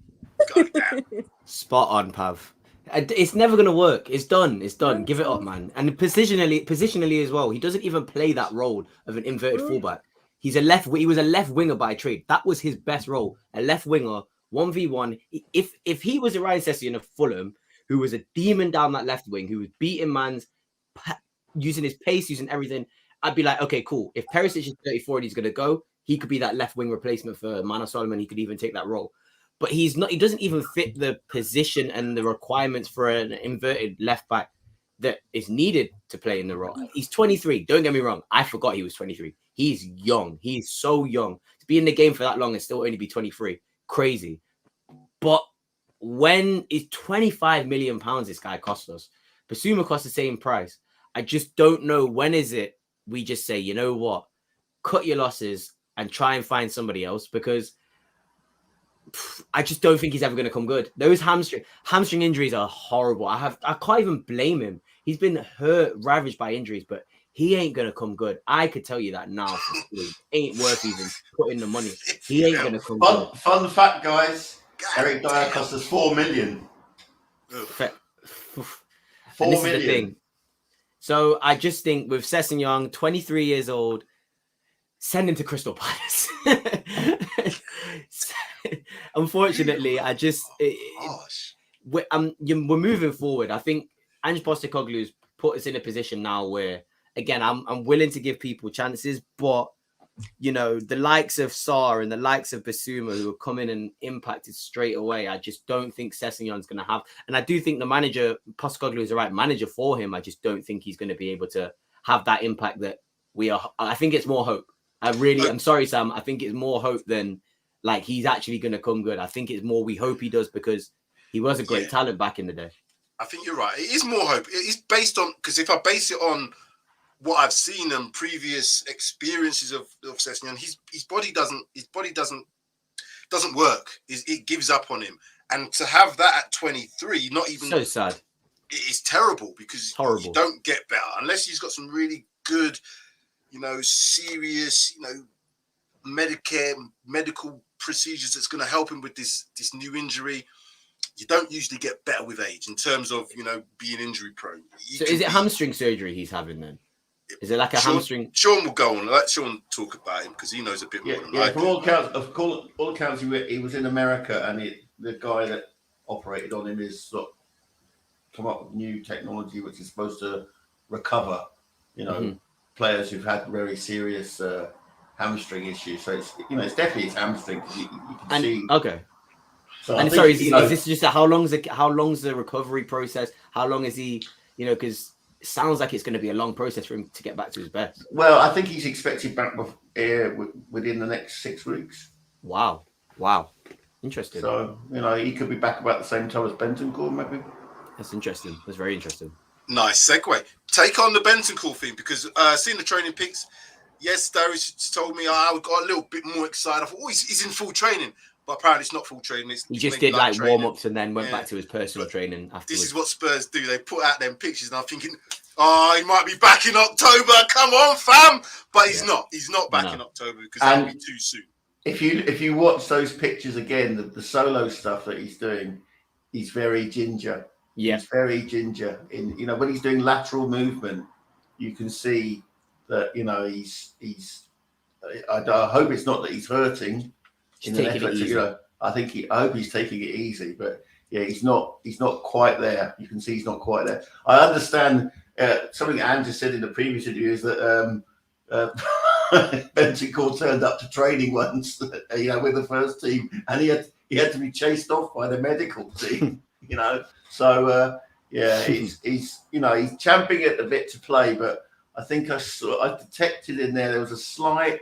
God damn. Spot on, Pav. It's never gonna work. It's done. It's done. Give it up, man. And positionally as well. He doesn't even play that role of an inverted fullback. He was a left winger by trade. That was his best role. A left winger, 1v1. If he was a Ryan Sessegnon of Fulham, who was a demon down that left wing, who was beating man's, using his pace, using everything, I'd be like, okay, cool. If Perisic is 34 and he's gonna go, he could be that left wing replacement for Mana Solomon. He could even take that role. But he's not. He doesn't even fit the position and the requirements for an inverted left back that is needed to play in the role. He's 23. Don't get me wrong. I forgot he was 23. He's young. He's so young to be in the game for that long and still only be 23. Crazy. But when it's 25 million pounds, this guy cost us. Basuma costs the same price. I just don't know when is it we just say, you know what, cut your losses and try and find somebody else, because I just don't think he's ever going to come good. Those hamstring injuries are horrible. I can't even blame him. He's been hurt, ravaged by injuries, but he ain't going to come good. I could tell you that now. For free. Ain't worth even putting the money. He ain't going to come good. Fun fact, guys. Eric Dyer cost us 4 million. 4 million. Is the thing. So I just think with Sessegnon, 23 years old, send him to Crystal Palace. Unfortunately, I just we're moving forward. I think Ange Postecoglou's put us in a position now where, again, I'm willing to give people chances, but you know, the likes of Sarr and the likes of Basuma, who have come in and impacted straight away, I just don't think Sessegnon's going to have. And I do think the manager, Postecoglou, is the right manager for him. I just don't think he's going to be able to have that impact that we are. I think it's more hope. I'm sorry, Sam. I think it's more hope than like he's actually going to come good. I think it's more we hope he does, because he was a great talent back in the day. I think you're right. It is more hope. It is based on, because if I base it on what I've seen and previous experiences of Sessegnon, his body doesn't work. It gives up on him, and to have that at 23, not even so sad. It is terrible, because horrible. You don't get better unless he's got some really good, serious, medical procedures that's going to help him with this new injury. You don't usually get better with age in terms of being injury prone. So is it hamstring surgery he's having then? Is it like a hamstring? Sean will go on. I'll let Sean talk about him because he knows a bit more than I do. From all accounts, he was in America, and the guy that operated on him is come up with new technology which is supposed to recover, players who've had very serious hamstring issues. So it's definitely his hamstring. You can see. Okay. So and sorry, is this just how long's the recovery process? How long is he? Because it sounds like it's going to be a long process for him to get back to his best. Well, I think he's expected back within the next 6 weeks. Wow. Interesting. So, he could be back about the same time as Bentancur, maybe. That's interesting. That's very interesting. Nice segue. Take on the Bentancur thing, because seeing the training pics, yes, Darius told me I got a little bit more excited. I thought, he's in full training. But apparently it's not full training. He just did like warm-ups and then went back to his personal training afterwards. This is what Spurs do. They put out them pictures and I'm thinking, he might be back in October. Come on, fam. But he's not. He's not back in October because that would be too soon. If you watch those pictures again, the solo stuff that he's doing, he's very ginger. Yeah. He's very ginger. When he's doing lateral movement, you can see that, he's I hope it's not that he's hurting. I hope he's taking it easy, but he's not quite there. You can see he's not quite there. I understand something Ange said in the previous interview is that Bentancur turned up to training once, with the first team, and he had to be chased off by the medical team. So he's champing at the bit to play, but I think I detected in there was a slight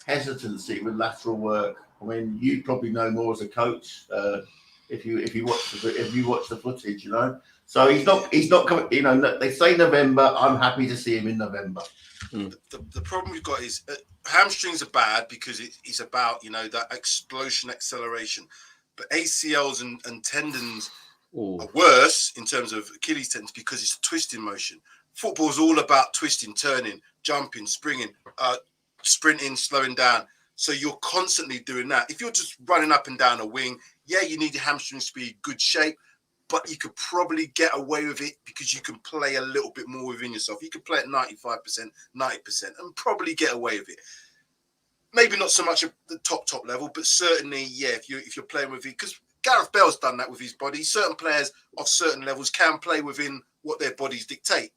hesitancy with lateral work. I mean, you probably know more as a coach if you watch the footage, So he's not coming. They say November. I'm happy to see him in November. The problem we've got is hamstrings are bad because it's about, you know, that explosion acceleration. But ACLs and tendons are worse in terms of Achilles tendons because it's a twisting motion. Football's all about twisting, turning, jumping, springing, sprinting, slowing down. So you're constantly doing that. If you're just running up and down a wing, yeah, you need your hamstrings to be in good shape, but you could probably get away with it because you can play a little bit more within yourself. You can play at 95%, 90% and probably get away with it. Maybe not so much at the top level, but certainly, yeah, if you're playing with it, because Gareth Bale's done that with his body. Certain players of certain levels can play within what their bodies dictate.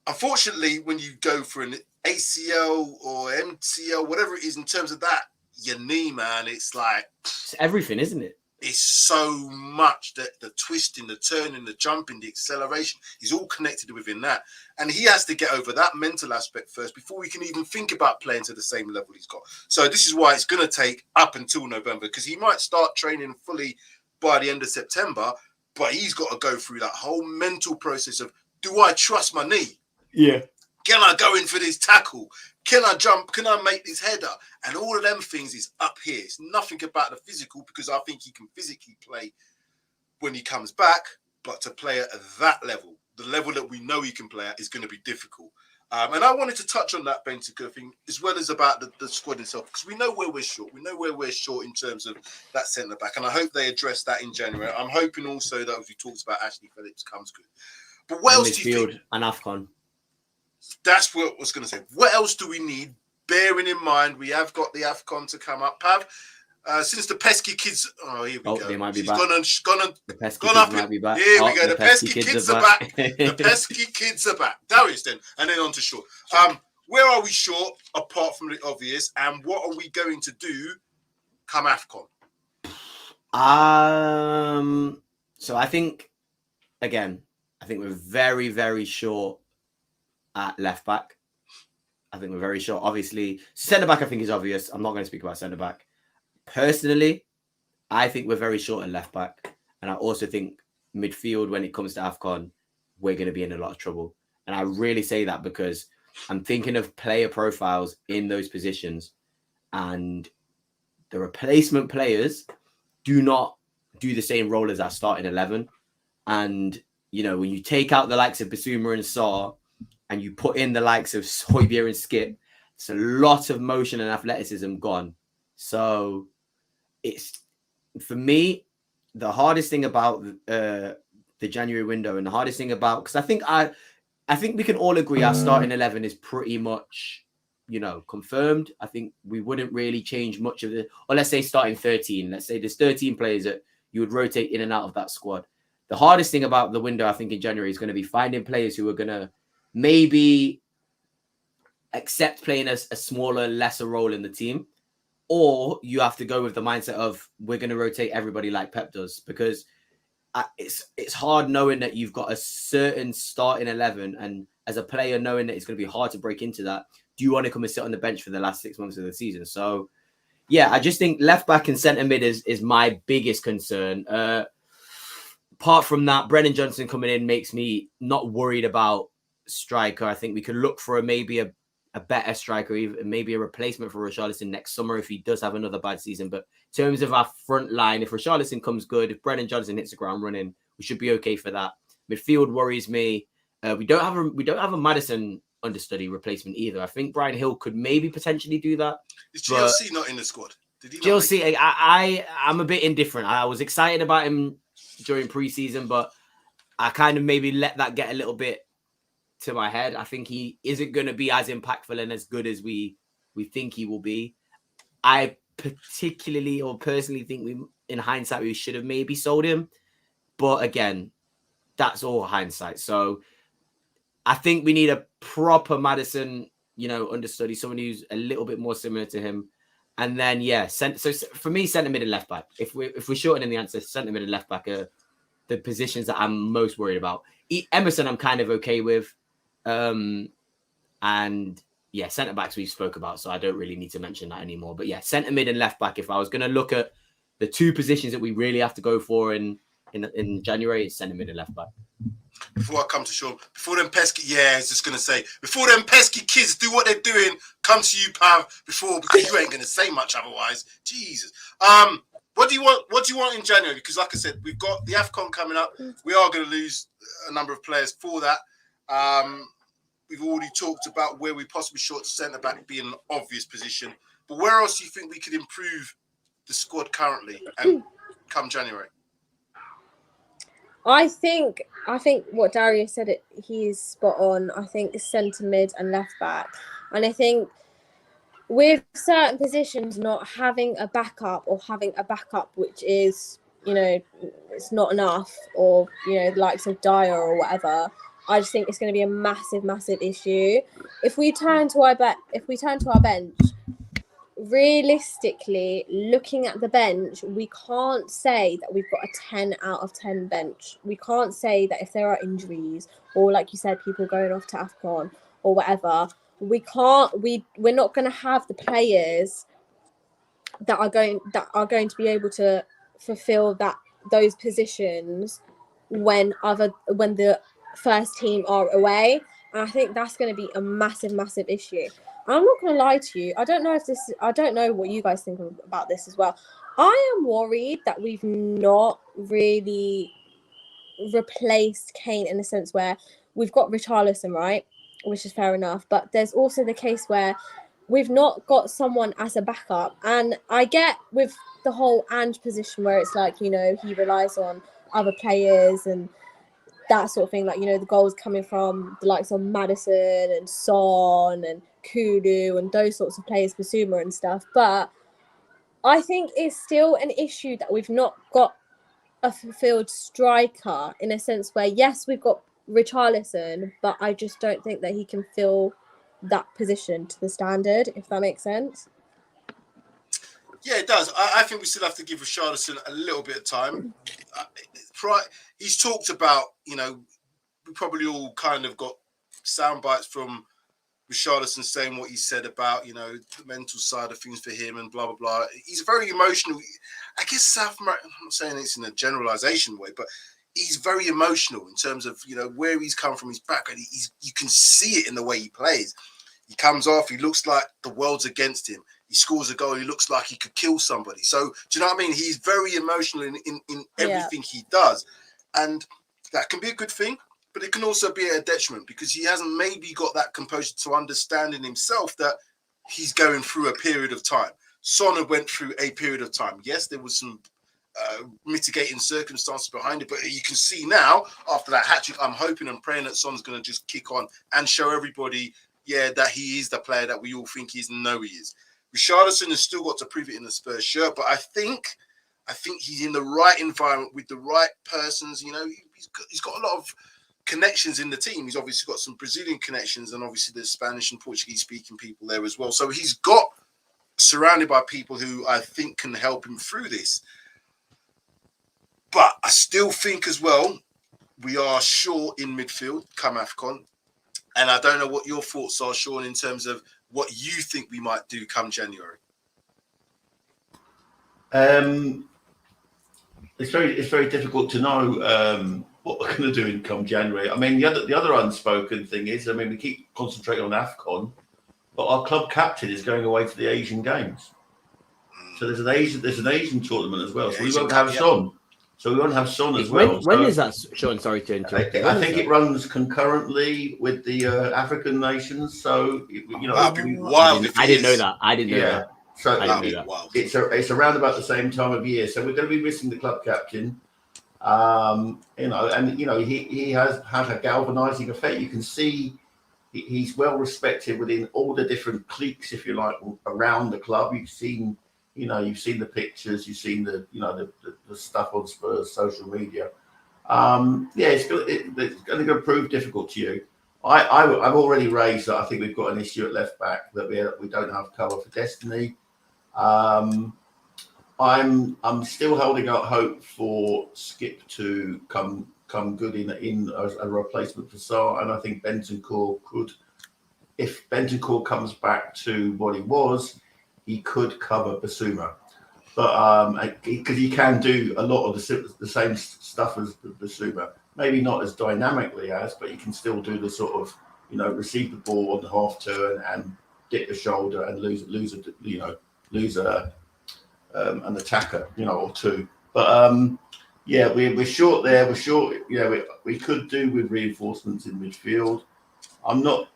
Unfortunately, when you go for an ACL or MCL, whatever it is in terms of that, your knee, man, it's like... It's everything, isn't it? It's so much that the twisting, the turning, the jumping, the acceleration is all connected within that. And he has to get over that mental aspect first before we can even think about playing to the same level he's got. So this is why it's going to take up until November, because he might start training fully by the end of September, but he's got to go through that whole mental process of, do I trust my knee? Yeah. Can I go in for this tackle? Can I jump? Can I make this header? And all of them things is up here. It's nothing about the physical, because I think he can physically play when he comes back, but to play at that level, the level that we know he can play at, is going to be difficult. And I wanted to touch on that Bentancur thing, as well as about the squad itself, because we know where we're short. We know where we're short in terms of that centre-back, and I hope they address that in January. I'm hoping also that, as we talked about, Ashley Phillips comes good. But what else do you think? And AFCON. That's what I was going to say. What else do we need, bearing in mind we have got the AFCON to come up, Pav? Since the pesky kids... Oh, here we go. They might be She's back. The pesky kids might be back. Here we go. The pesky kids are back. The pesky kids are back. Darius then. And then on to short. Where are we short, apart from the obvious? And what are we going to do come AFCON? So I think we're very, very short at left back. I think we're very short. Obviously, centre back I think is obvious. I'm not going to speak about centre back. Personally, I think we're very short at left back. And I also think midfield, when it comes to AFCON, we're going to be in a lot of trouble. And I really say that because I'm thinking of player profiles in those positions, and the replacement players do not do the same role as our starting 11. And, you know, when you take out the likes of Bissouma and Sarr, and you put in the likes of Højbjerg and Skip, it's a lot of motion and athleticism gone. So it's, for me, the hardest thing about the January window, and the hardest thing about, because I think we can all agree our starting 11 is pretty much, you know, confirmed. I think we wouldn't really change much of it. Or let's say starting 13. Let's say there's 13 players that you would rotate in and out of that squad. The hardest thing about the window, I think, in January is going to be finding players who are going to maybe accept playing a smaller, lesser role in the team, or you have to go with the mindset of we're going to rotate everybody like Pep does, because it's hard knowing that you've got a certain starting 11, and as a player knowing that it's going to be hard to break into that. Do you want to come and sit on the bench for the last 6 months of the season? So, yeah, I just think left back and centre mid is my biggest concern. Apart from that, Brennan Johnson coming in makes me not worried about striker. I think we could look for maybe a better striker, even maybe a replacement for Richarlison next summer if he does have another bad season. But in terms of our front line, if Richarlison comes good, if Brennan Johnson hits the ground running, we should be okay for that. Midfield worries me. We don't have a Maddison understudy replacement either. I think Brian Hill could maybe potentially do that. Is GLC not in the squad? Did he not GLC, I'm a bit indifferent. I was excited about him during preseason, but I kind of maybe let that get a little bit to my head. I think he isn't going to be as impactful and as good as we think he will be. I particularly or personally think in hindsight, we should have maybe sold him. But again, that's all hindsight. So I think we need a proper Maddison, understudy, someone who's a little bit more similar to him. And then, so for me, centre mid and left back. If we're shortening the answer, centre mid and left back are the positions that I'm most worried about. Emerson, I'm kind of okay with. And centre backs we spoke about, so I don't really need to mention that anymore. But centre mid and left back, if I was going to look at the two positions that we really have to go for in January, it's centre mid and left back. before I come to Sean, before them pesky, I was just gonna say, before them pesky kids do what they're doing, come to you, Pav, because you ain't gonna say much otherwise. Jesus. What do you want? What do you want in January? Because, like I said, we've got the AFCON coming up. We are going to lose a number of players for that. We've already talked about where we possibly short centre back being an obvious position. But where else do you think we could improve the squad currently and come January? I think what Darius said, he's spot on. I think centre mid and left back, and I think with certain positions, not having a backup or having a backup which is, it's not enough, or the likes of Dyer or whatever. I just think it's going to be a massive, massive issue if we turn to our bench. Realistically, looking at the bench, we can't say that we've got a 10 out of 10 bench. We can't say that if there are injuries or, like you said, people going off to AFCON or whatever, we're not going to have the players that are going to be able to fulfill those positions when the first team are away. And I think that's going to be a massive, massive issue. I'm not going to lie to you. I don't know what you guys think about this as well. I am worried that we've not really replaced Kane in a sense where we've got Richarlison, right? Which is fair enough. But there's also the case where we've not got someone as a backup. And I get with the whole Ange position where it's like, he relies on other players and that sort of thing, like, the goals coming from the likes of Maddison and Son and Kudu and those sorts of players, Basuma and stuff. But I think it's still an issue that we've not got a fulfilled striker in a sense where, yes, we've got Richarlison, but I just don't think that he can fill that position to the standard, if that makes sense. Yeah, it does. I think we still have to give Richarlison a little bit of time. He's talked about, we probably all kind of got sound bites from Richarlison saying what he said about, the mental side of things for him and blah, blah, blah. He's very emotional. I guess South America, I'm not saying it's in a generalization way, but he's very emotional in terms of, where he's come from, his background. You can see it in the way he plays. He comes off, he looks like the world's against him. He scores a goal, he looks like he could kill somebody. So, do you know what I mean? He's very emotional in everything he does. And that can be a good thing, but it can also be a detriment because he hasn't maybe got that composure to understanding himself that he's going through a period of time. Son went through a period of time. Yes, there was some mitigating circumstances behind it, but you can see now after that hat-trick, I'm hoping and praying that Son's going to just kick on and show everybody, that he is the player that we all think he is and know he is. Richarlison has still got to prove it in the Spurs shirt, but I think he's in the right environment with the right persons. He's got a lot of connections in the team. He's obviously got some Brazilian connections and obviously there's Spanish and Portuguese speaking people there as well. So he's got surrounded by people who I think can help him through this. But I still think as well, we are short in midfield come AFCON. And I don't know what your thoughts are, Sean, in terms of what you think we might do come January. It's very difficult to know what we're going to do in come January. I mean, the other unspoken thing is, we keep concentrating on AFCON, but our club captain is going away to the Asian Games. So there's an Asian tournament as well. So we won't have Son. So we won't have Son as well. When is that, Sean? Sorry to interrupt. I think it runs concurrently with the African nations. So that'd be wild. I didn't know that. I didn't know that. So that'd be wild. It's around about the same time of year. So we're going to be missing the club captain. He has had a galvanizing effect. You can see he's well respected within all the different cliques, if you like, around the club. You've seen the pictures, you've seen the stuff on Spurs social media. It's going to prove difficult to you. I've already raised that I think we've got an issue at left back that we don't have cover for Destiny. I'm still holding out hope for Skip to come good in as a replacement for Sarr, and I think Bentancur could, if Bentancur comes back to what he was, he could cover Basuma, but because he can do a lot of the same stuff as Basuma. maybe not as dynamically as, but he can still do the sort of, receive the ball on the half turn and dip the shoulder and lose an attacker, or two. But we're short there. We're short. We could do with reinforcements in midfield. I'm not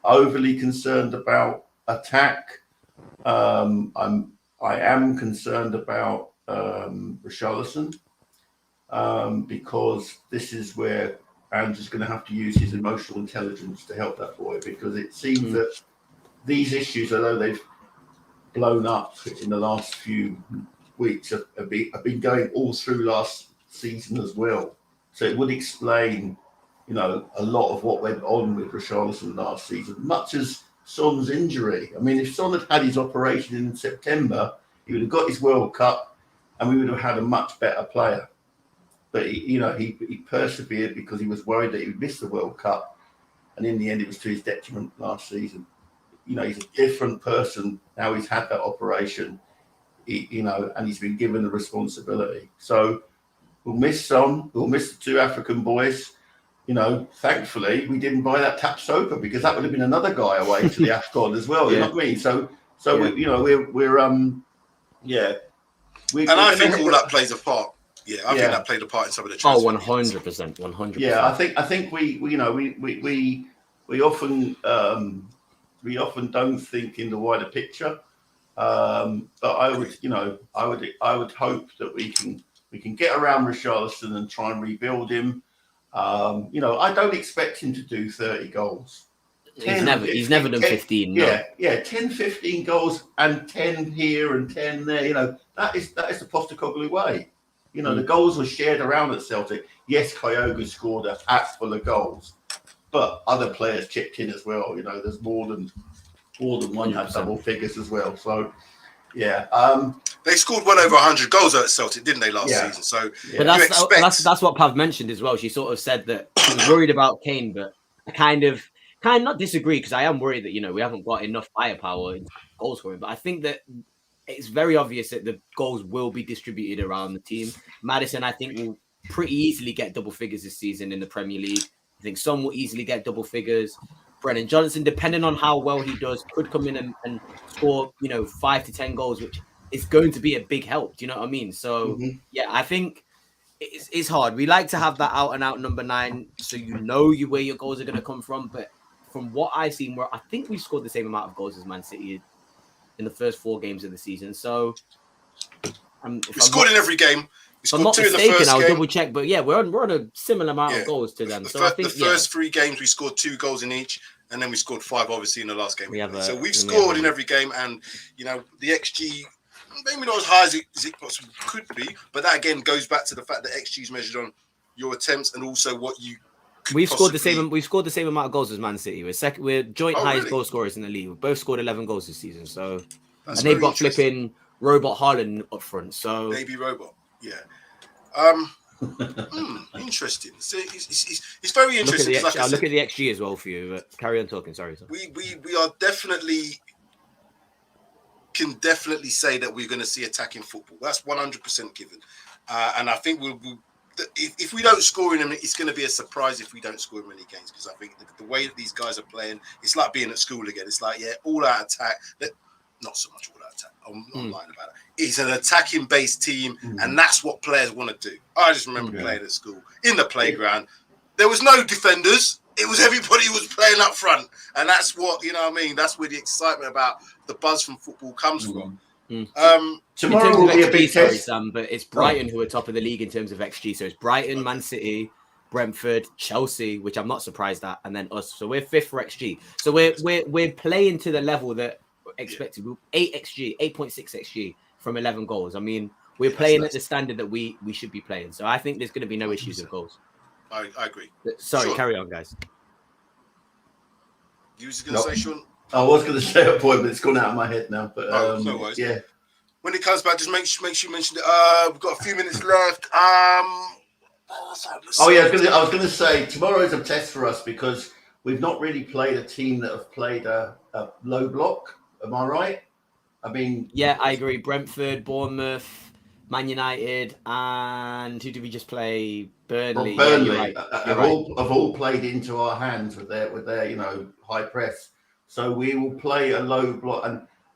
overly concerned about attack. I am concerned about Richarlison because this is where Ange is going to have to use his emotional intelligence to help that boy, because it seems that these issues, although they've blown up in the last few weeks, have been going all through last season as well. So it would explain, a lot of what went on with Richarlison last season, much as Son's injury. I mean, if Son had had his operation in September, he would have got his World Cup and we would have had a much better player. But, he persevered because he was worried that he would miss the World Cup. And in the end, it was to his detriment last season. He's a different person now. He's had that operation, and he's been given the responsibility. So we'll miss Son. We'll miss the two African boys. Thankfully, we didn't buy that Tapsoba, because that would have been another guy away to the AFCON as well. You know what I mean? So we're I think all that plays a part. Yeah, I think that played a part in some of the transfer. 100%, 100%. Yeah, I think we often don't think in the wider picture. But I would hope that we can get around Richarlison and try and rebuild him. I don't expect him to do 30 goals. He's never done 15. No. Yeah, 10, 15 goals and 10 here and 10 there. That is the Postecoglou way. The goals were shared around at Celtic. Yes, Kyogo scored a hat full of goals, but other players chipped in as well. There's more than one had double figures as well. So, they scored well over 100 goals at Celtic, didn't they, last season? So, but that's what Pav mentioned as well. She sort of said that she was worried about Kane, but I kind of not disagree, because I am worried that we haven't got enough firepower in goal scoring. But I think that it's very obvious that the goals will be distributed around the team. Maddison, I think, will pretty easily get double figures this season in the Premier League. I think Son will easily get double figures. Brennan Johnson, depending on how well he does, could come in and score, 5 to 10 goals, which is going to be a big help. Do you know what I mean? So, I think it's hard. We like to have that out-and-out number 9, so where your goals are going to come from. But from what I've seen, I think we've scored the same amount of goals as Man City in the first 4 games of the season. So, we scored in every game. If I'm not mistaken, I'll double check. But we're on a similar amount of goals to them. I think the first 3 games we scored 2 goals in each, and then we scored 5 obviously in the last game. So we've scored in every game, and the XG maybe not as high as it possibly could be, but that again goes back to the fact that XG is measured on your attempts and also what you. We've scored the same amount of goals as Man City. We're joint highest goal scorers in the league. We've both scored 11 goals this season. So, and they've got flipping Robot Haaland up front. So baby robot, interesting. So it's very interesting. I'll look at the XG as well for you. But carry on talking. Sorry. We are can definitely say that we're going to see attacking football. That's 100% given. And I think if we don't score in them, it's going to be a surprise if we don't score in many games, because I think the way that these guys are playing, it's like being at school again. It's like, all out attack. Not so much all out attack. I'm not lying about it. It's an attacking based team, and that's what players want to do. I just remember playing at school in the playground. There was no defenders. It was everybody was playing up front, and that's what That's where the excitement about the buzz from football comes from. Tomorrow will be a big test, Sam, but it's Brighton who are top of the league in terms of XG. So it's Brighton, Man City, Brentford, Chelsea, which I'm not surprised at, and then us. So we're 5th for XG. So we're playing to the level that expected. 8.6 XG from 11 goals. I mean, we're playing at the standard that we should be playing. So I think there's going to be no issues with goals. I agree. Sorry, carry on, guys. You was going to say, Sean? I was going to say a point, but it's gone out of my head now. But no worries. Yeah. When it comes back, just make sure you mention it. We've got a few minutes left. I was going to say tomorrow is a test for us because we've not really played a team that have played a low block. Am I right? I mean, I agree. Brentford, Bournemouth, Man United, and who did we just play? Burnley. Well, Burnley Yeah, you're right. have all played into our hands with their high press. So we will play a low block,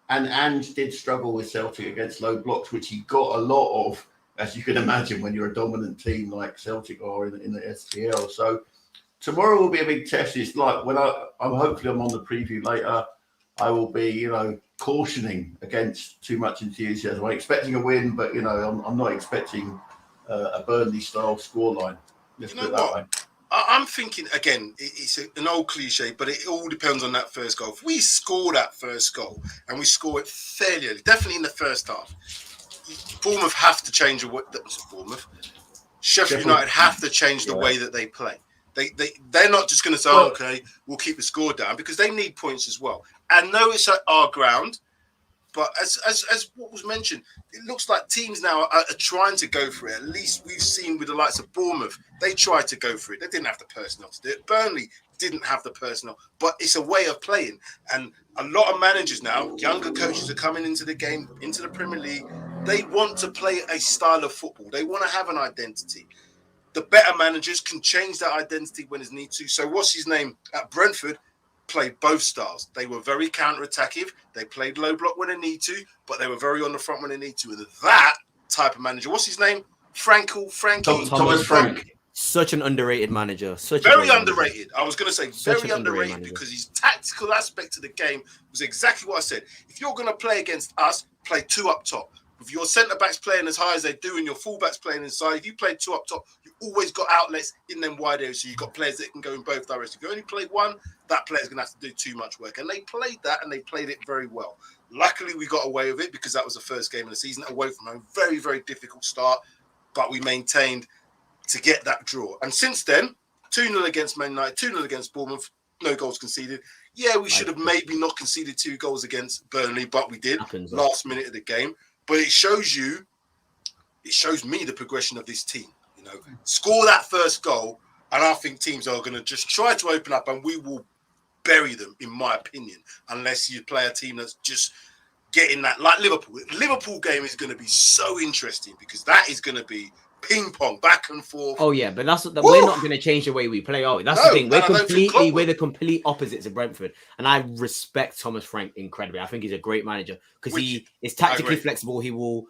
and Ange did struggle with Celtic against low blocks, which he got a lot of, as you can imagine, when you're a dominant team like Celtic are in the SPL. So tomorrow will be a big test. It's like when I'm hopefully I'm on the preview later. I will be, cautioning against too much enthusiasm. I'm expecting a win, but I'm not expecting a Burnley-style scoreline. Let's put it that way. I'm thinking again. It's an old cliche, but it all depends on that first goal. If we score that first goal and we score it fairly early, definitely in the first half, Bournemouth have to change Sheffield United have to change the way that they play. They're not just going to say, okay, we'll keep the score down, because they need points as well. And no, it's at our ground, but as what was mentioned, it looks like teams now are trying to go for it. At least we've seen with the likes of Bournemouth, they tried to go for it. They didn't have the personnel to do it. Burnley didn't have the personnel, but it's a way of playing. And a lot of managers now, younger coaches are coming into the game, into the Premier League. They want to play a style of football. They want to have an identity. The better managers can change that identity when it's need to. So what's his name at Brentford played both styles. They were very counter-attacking. They played low block when they need to, but they were very on the front when they need to. And that type of manager, what's his name? Frankie. Thomas Frank. Such an underrated manager. Very underrated. I was going to say very underrated because his tactical aspect of the game was exactly what I said. If you're going to play against us, play two up top. With your centre-backs playing as high as they do and your full-backs playing inside, if you play two up top, you always got outlets in them wide areas. So you've got players that can go in both directions. If you only play one, that player's going to have to do too much work. And they played that, and they played it very well. Luckily, we got away with it because that was the first game of the season away from home. Very, very difficult start, but we maintained to get that draw. And since then, 2-0 against Man United, 2-0 against Bournemouth, no goals conceded. Yeah, we should have maybe not conceded 2 goals against Burnley, but we did last minute of the game. But it shows me the progression of this team. Score that first goal, and I think teams are going to just try to open up, and we will bury them, in my opinion, unless you play a team that's just getting that, like Liverpool. Liverpool game is going to be so interesting because that is going to be ping pong back and forth. Oh yeah, but we're not going to change the way we play, are we? That's the thing. We're the complete opposites of Brentford, and I respect Thomas Frank incredibly. I think he's a great manager because he is tactically flexible. He will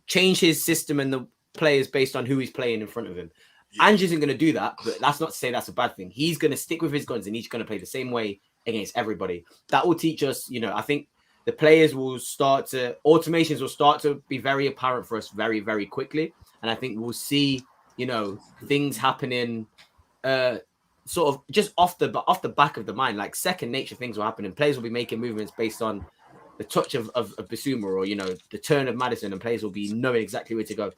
change his system and the players based on who he's playing in front of him. Yeah. Ange isn't going to do that, but that's not to say that's a bad thing. He's going to stick with his guns and he's going to play the same way against everybody. That will teach us, I think the players will automations will start to be very apparent for us very, very quickly. And I think we'll see, things happening sort of just off the back of the mind, like second nature things will happen and players will be making movements based on the touch of Bissouma or, the turn of Maddison, and players will be knowing exactly where to go.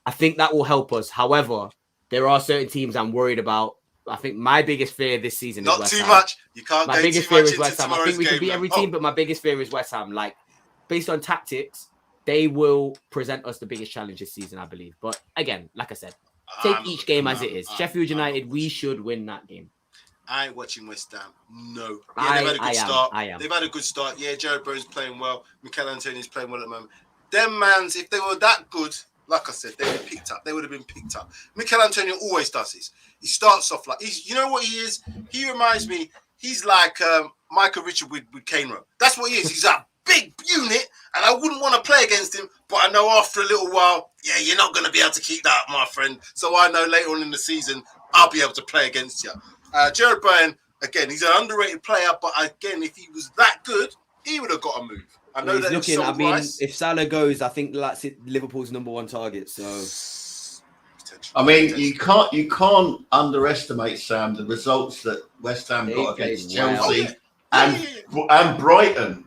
I think that will help us. However, there are certain teams I'm worried about. I think my biggest fear this season is West Ham. Not too much. You can't go too much. My biggest fear is West Ham. I think we can beat every team, but my biggest fear is West Ham. Like, based on tactics, they will present us the biggest challenge this season, I believe. But again, like I said, take each game as it is. Sheffield United, we should win that game. I ain't watching West Ham. No. Yeah, they've had a good start. They've had a good start. Yeah, Jared Bowen's playing well. Mikel Antonio's playing well at the moment. Them mans, if they were that good, like I said, they would have picked up. They would have been picked up. Mikel Antonio always does this. He starts off like you know what he is? He reminds me. He's like Michael Richard with Kane Rowe. That's what he is. He's a big unit, and I wouldn't want to play against him. But I know after a little while, yeah, you're not going to be able to keep that up, my friend. So I know later on in the season, I'll be able to play against you. Jared Bowen, again, he's an underrated player, but again, if he was that good, he would have got a move. I know that looking. I mean, if Salah goes, I think that's Liverpool's number 1 target. So, I mean, you can't underestimate, Sam, the results that West Ham got against Chelsea and Brighton.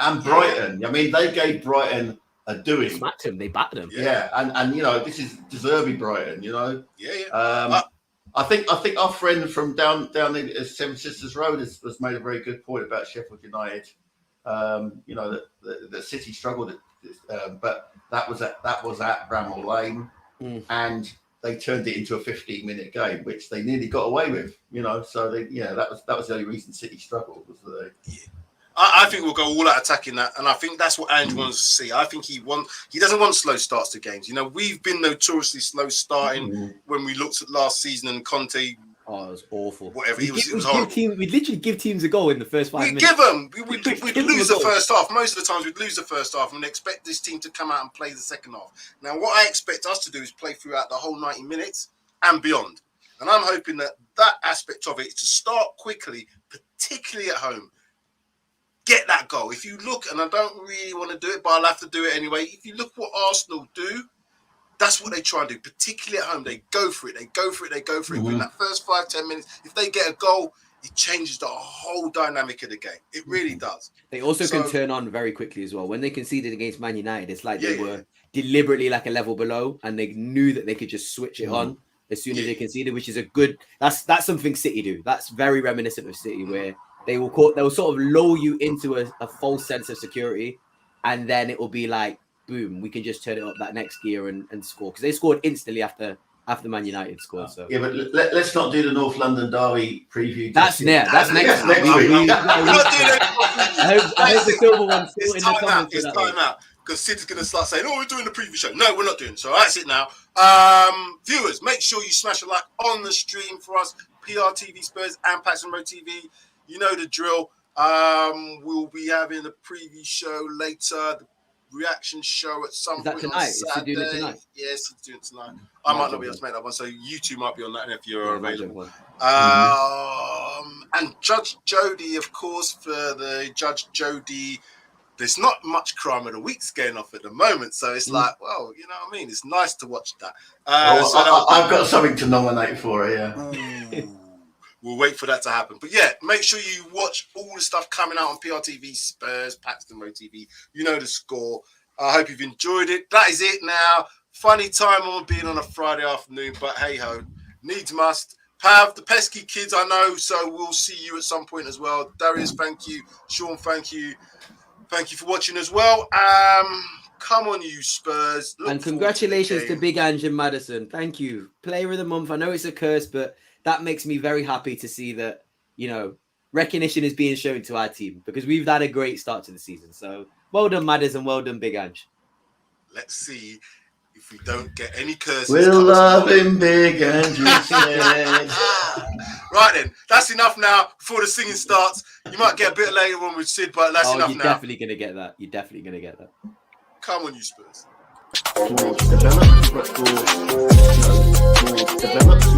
And Brighton. I mean, they gave Brighton a doing. Smacked him. They battered him. Yeah, and this is deserving Brighton. Yeah. I think our friend from down in Seven Sisters Road has made a very good point about Sheffield United. The City struggled, but that was at Bramall Lane, and they turned it into a 15-minute game, which they nearly got away with. So that was the only reason City struggled was that. Yeah. I think we'll go all out attacking that, and I think that's what Ange wants to see. I think he doesn't want slow starts to games. You know, we've been notoriously slow starting when we looked at last season and Conte. Oh, it was awful. Whatever, it was horrible. We'd literally give teams a goal in the first 5 minutes. We'd give them. We'd lose the first half. Most of the times we'd lose the first half and expect this team to come out and play the second half. Now, what I expect us to do is play throughout the whole 90 minutes and beyond. And I'm hoping that aspect of it is to start quickly, particularly at home. Get that goal. If you look, and I don't really want to do it, but I'll have to do it anyway. If you look what Arsenal do, that's what they try and do, particularly at home. They go for it. They go for it. They go for it. Within that first 5-10 minutes, if they get a goal, it changes the whole dynamic of the game. It really does. They also can turn on very quickly as well. When they conceded against Man United, it's like they were deliberately like a level below, and they knew that they could just switch it on as soon as they conceded, which is a good. That's something City do. That's very reminiscent of City, where they will sort of lull you into a false sense of security, and then it will be like, boom, we can just turn it up that next gear and score, because they scored instantly after Man United scored. So yeah, but let's not do the North London Derby preview. That's next. That's next week. I hope the silver one's still in the comments. It's time out. Because Sid's going to start saying, "Oh, we're doing the preview show." No, we're not doing it. So that's it now. Viewers, make sure you smash a like on the stream for us, PRTvSpurs and Paxton Road TV. You know the drill. We'll be having the preview show later, the reaction show at some point tonight? on Saturday. Is he doing it tonight? Yes, he's doing it tonight. I might not be able to make that one, so you two might be on that if you're available. And Judge Jodi, of course, for the Judge Jodi. There's not much crime of the week's going off at the moment, so it's like, well, you know what I mean? It's nice to watch that. I've got something to nominate for it, yeah. We'll wait for that to happen. But yeah, make sure you watch all the stuff coming out on PRTvSpurs, Paxton Road TV. You know the score. I hope you've enjoyed it. That is it now. Funny time on being on a Friday afternoon, but hey-ho, needs must. Pav, the pesky kids, I know, so we'll see you at some point as well. Darius, thank you. Sean, thank you. Thank you for watching as well. Come on, you Spurs. And congratulations to Big Ange and Madison. Thank you. Player of the month. I know it's a curse, but that makes me very happy to see that, you know, recognition is being shown to our team, because we've had a great start to the season. So well done, Madison. Well done, Big Ange. Let's see if we don't get any curses. We'll love him, Big Ange. Right then, that's enough now. Before the singing starts, you might get a bit later on with Sid, but that's enough now. You're definitely going to get that. You're definitely going to get that. Come on, you Spurs. More developed, but more developed.